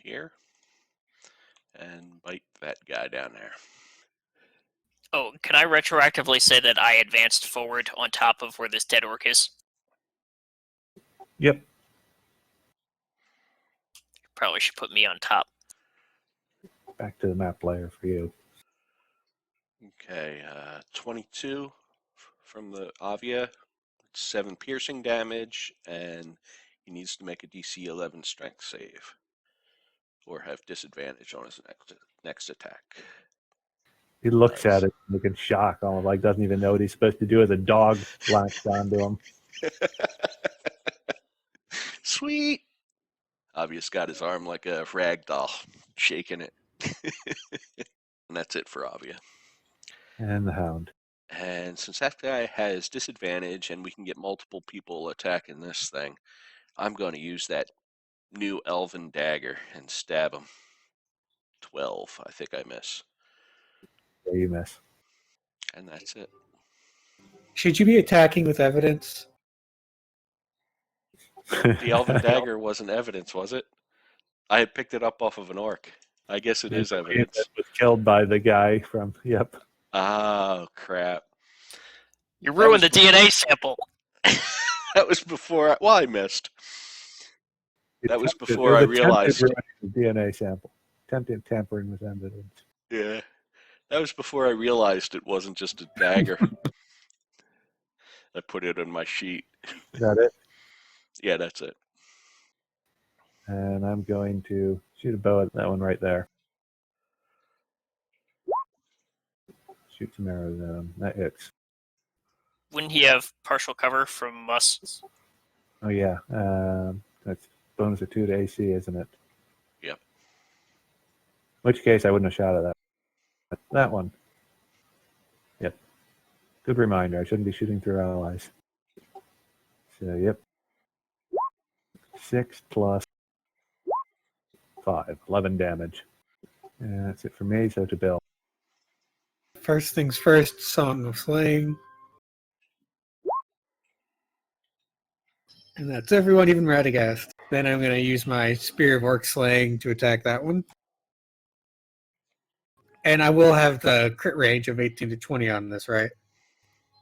here and bite that guy down there. Oh, can I retroactively say that I advanced forward on top of where this dead orc is? Yep. Probably should put me on top. Back to the map layer for you. Okay, 22 from the Avia, 7 piercing damage, and he needs to make a DC 11 strength save, or have disadvantage on his next attack. He looks Nice. at it, looking shocked, almost like doesn't even know what he's supposed to do as a dog latched onto him. Sweet! Avia's got his arm like a rag doll, shaking it. And that's it for Avia. And the hound. And since that guy has disadvantage and we can get multiple people attacking this thing, I'm going to use that new elven dagger and stab him. 12. I think I miss. There you miss. And that's it. Should you be attacking with evidence? The elven dagger wasn't evidence, was it? I had picked it up off of an orc. I guess it is evidence. It was killed by the guy from, yep. Oh, crap. You ruined the DNA sample. That was before I missed. That was before I realized. The DNA sample. Attempted tampering with evidence. Yeah. That was before I realized it wasn't just a dagger. I put it on my sheet. Is that it? Yeah, that's it. And I'm going to shoot a bow at that one right there. Shoot some arrows at him. That hits. Wouldn't he have partial cover from us? Oh, yeah. That's bonus of 2 to AC, isn't it? Yep. In which case, I wouldn't have shot at that. That one. Yep. Good reminder. I shouldn't be shooting through allies. So, yep. 6 plus 5. 11 damage. And that's it for me, so to Bill. First things first, Song of Slaying. And that's everyone, even Radagast. Then I'm going to use my Spear of Orc Slaying to attack that one. And I will have the crit range of 18 to 20 on this, right?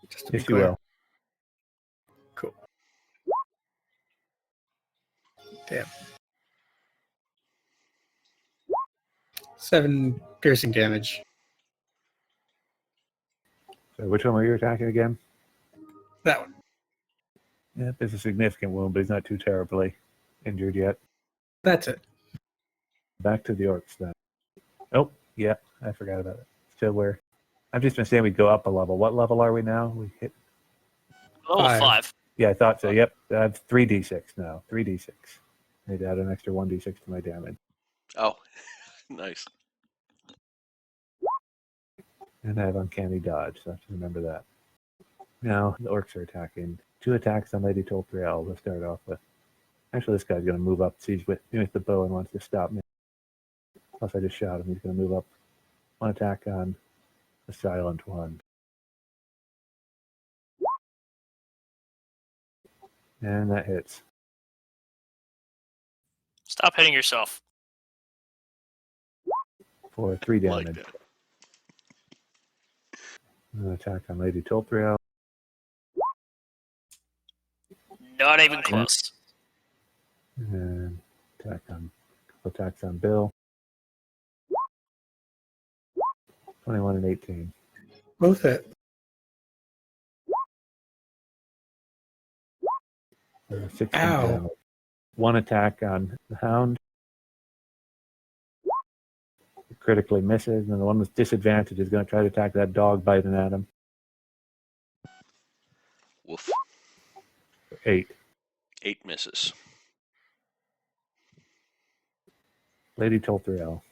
Just to be Yes, you clear. will. Cool. Damn. 7 piercing damage. So which one were you attacking again? That one. Yep, it's a significant wound, but he's not too terribly injured yet. That's it. Back to the orcs then. Oh, yeah, I forgot about it. Still where? I've just been saying we go up a level. What level are we now? We hit. Level 5. Yeah, I thought so. Yep, I have 3d6 now. 3d6. I need to add an extra 1d6 to my damage. Oh, nice. And I have uncanny dodge, so I have to remember that. Now the orcs are attacking. 2 attacks on Lady Toltriel to start off with. Actually, this guy's going to move up. He's with the bow and wants to stop me. Plus, I just shot him. He's going to move up. 1 attack on the silent one. And that hits. Stop hitting yourself. For 3 Like damage. that. An attack on Lady Toltriel. Not even close. And attacks on Bill. 21 and 18. Both hit. 16 Ow. damage. One attack on the hound. It critically misses, and the one with disadvantage is going to try to attack that dog biting at him. Woof. 8. 8 misses. Lady Tolthriel.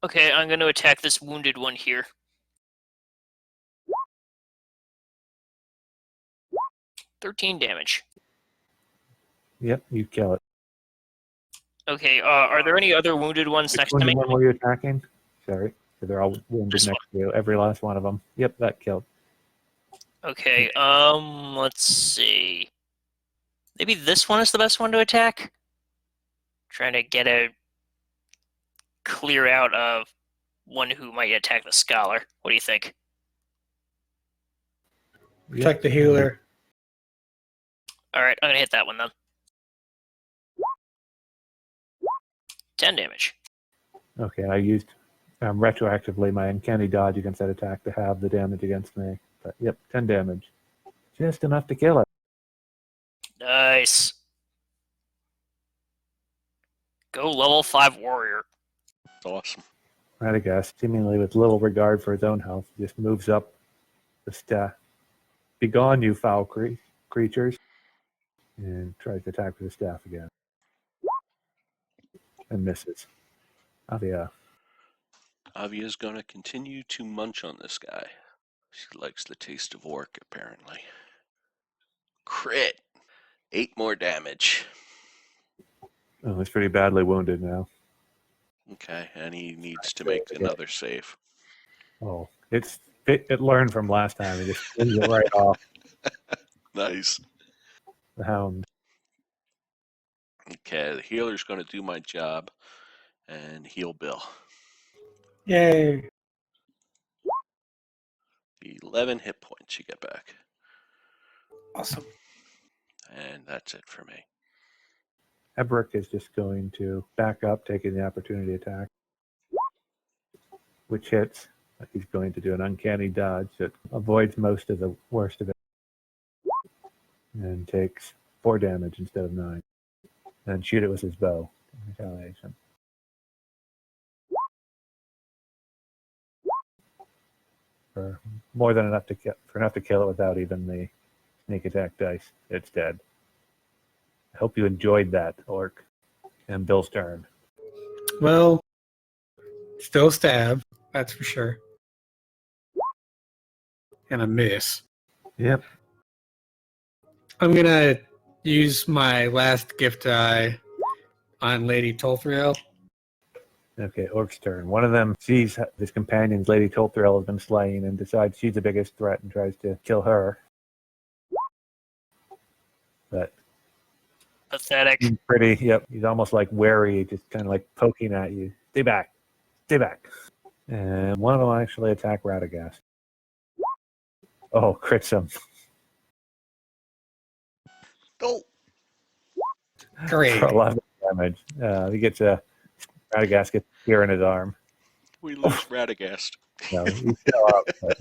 Okay, I'm going to attack this wounded one here. 13 damage. Yep, you kill it. Okay, are there any other wounded ones Which next to wounded me? one were you attacking? Sorry. They're all wounded This next to you. Every last one of them. Yep, that killed. Okay, let's see. Maybe this one is the best one to attack? Trying to get a clear out of one who might attack the scholar. What do you think? Protect the healer. Alright, I'm gonna hit that one then. 10 damage. Okay, I used retroactively my uncanny dodge against that attack to have the damage against me. But yep, 10 damage. Just enough to kill it. Nice. Go level 5 warrior. That's awesome. Radagast, seemingly with little regard for his own health, just moves up the staff. Begone, you foul creatures. And tries to attack with the staff again. And misses. Avia. Avia's gonna continue to munch on this guy. She likes the taste of orc, apparently. Crit! 8 more damage. Oh, he's pretty badly wounded now. Okay, and he needs to make another save. Oh, it learned from last time. It just threw it right off Nice. the hound. Okay, the healer's gonna do my job and heal Bill. Yay. 11 hit points you get back. Awesome. And And that's it for me. Ebrick is just going to back up, taking the opportunity attack, which hits. He's going to do an uncanny dodge that avoids most of the worst of it and takes 4 damage instead of 9. And shoot it with his bow in retaliation. For more than enough to kill it without even the sneak attack dice. It's dead. I hope you enjoyed that, Orc. And Bill's turn. Well, still stab, that's for sure. And a miss. Yep. I'm gonna use my last gift die on Lady Tolthriel. Okay, Orc's turn. One of them sees his companion's Lady Tolthriel has been slain and decides she's the biggest threat and tries to kill her. But Pathetic. he's pretty, yep, he's almost like wary, just kind of like poking at you. Stay back. Stay back. And one of them will actually attack Radagast. Oh, crits him. Oh! Great. For 11 damage. He gets Radagast gets a spear in his arm. We lose Radagast. No, he's still up. But,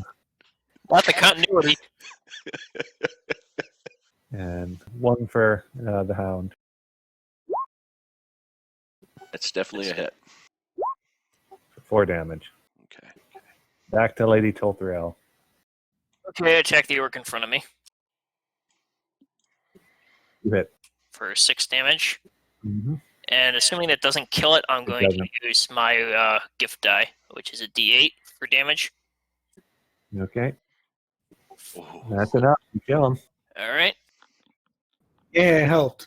Not the continuity. and one for the hound. That's definitely a hit. For 4 damage. Okay. Back to Lady Tolthriel. Okay, attack the orc in front of me You hit. for 6 damage. Mm-hmm. And assuming that doesn't kill it, I'm going to doesn't. use my gift die, which is a d8 for damage. Okay, Oh. that's enough. You kill him. All right. Yeah, it helped.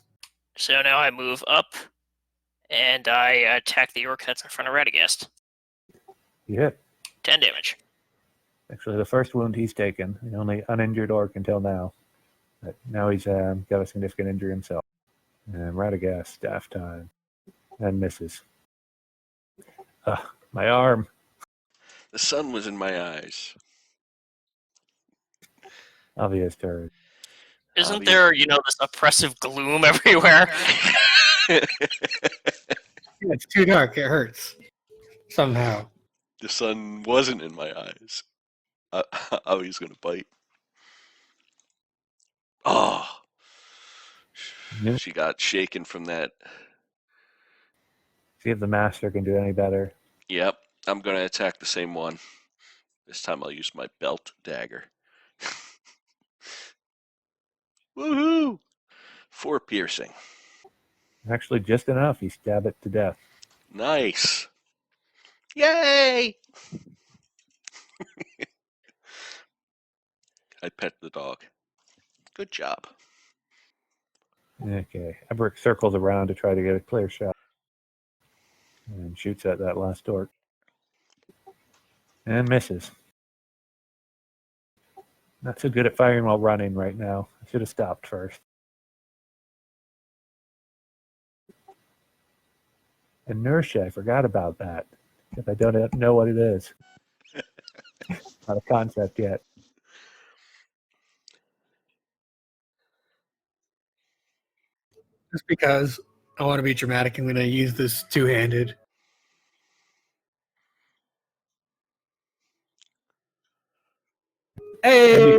So now I move up, and I attack the orc that's in front of Radagast. You hit. 10 damage. Actually, the first wound he's taken, the only uninjured orc until now. But now he's got a significant injury himself. And Radagast, staff time. And misses. My arm. The sun was in my eyes. Obvious turn. Isn't there, this oppressive gloom everywhere? Yeah, it's too dark. It hurts. Somehow. The sun wasn't in my eyes. I was gonna bite. Oh, Yeah. She got shaken from that. See if the master can do any better. Yep, I'm going to attack the same one. This time I'll use my belt dagger. Woohoo! 4 piercing. Actually, just enough. You stab it to death. Nice. Yay! I pet the dog. Good job. Okay. Emmerich circles around to try to get a clear shot. And shoots at that last orc. And misses. Not so good at firing while running right now. I should have stopped first. Inertia, I forgot about that. Because I don't know what it is. Not a concept yet. Just because I want to be dramatic, I'm going to use this two-handed. Hey!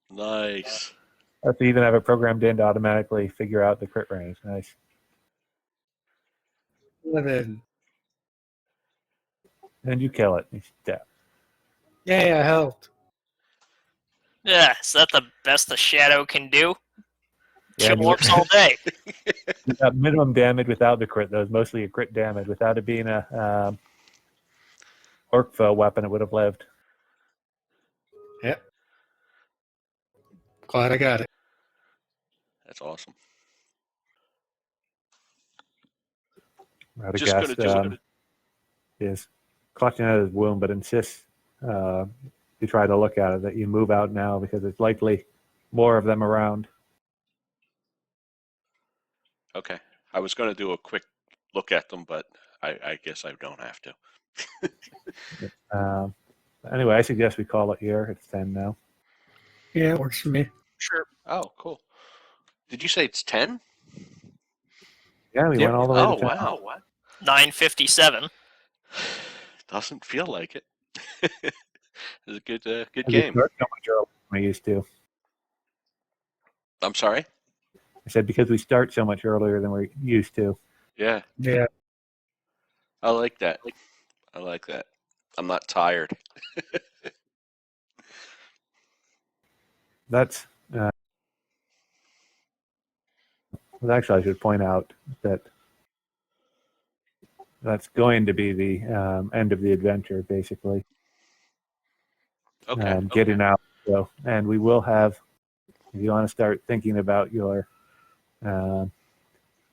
Nice. So you even have it programmed in to automatically figure out the crit range. Nice. 11. And you kill it. He's dead. Yay, I helped. Yeah, is that the best the shadow can do? Yeah, Kill orcs all day. You got minimum damage without the crit, though. It's mostly a crit damage. Without it being a orc foe weapon, it would have lived. Yep. Glad I got it. That's awesome. Just Radagast gonna do is clutching at his wound, but insists you try to look at it, that you move out now because there's likely more of them around. Okay. I was going to do a quick look at them, but I guess I don't have to. Anyway, I suggest we call it here. It's 10 now. Yeah, it works for me. Sure. Oh, cool. Did you say it's 10? Yeah, we Yep. went all the way Oh, to 10. wow. 9:57. Doesn't feel like it. It's a good We game. start so much earlier than we used to. I'm sorry? I said because we start so much earlier than we used to. Yeah, Yeah. I like that. I like that. I'm not tired. That's actually, I should point out that that's going to be the end of the adventure, basically. Okay. Getting out. So, and we will have, if you want to start thinking about your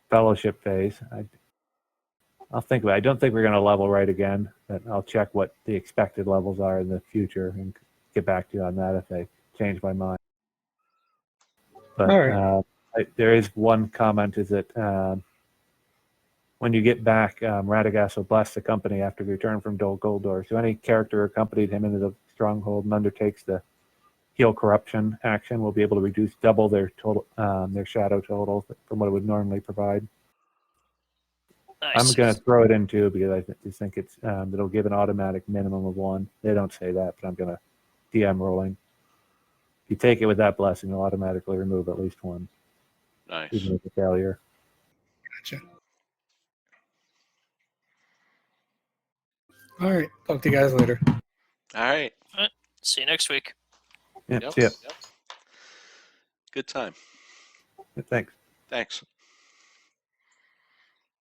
fellowship phase, I'll think about it. I don't think we're going to level right again, but I'll check what the expected levels are in the future and get back to you on that if I change my mind. But All right. there is one comment, is that when you get back, Radagast will bless the company after the return from Dol Guldur. So any character accompanied him into the stronghold and undertakes the heal corruption action will be able to reduce double their total, their shadow total from what it would normally provide. Nice. I'm going to throw it in too because I just think it's it'll give an automatic minimum of 1. They don't say that, but I'm going to DM rolling. If you take it with that blessing, you'll automatically remove at least 1, Nice. even with a failure. Gotcha. All right. Talk to you guys later. All right. See you next week. Yeah, Yep. see ya. Good time. Thanks. Thanks.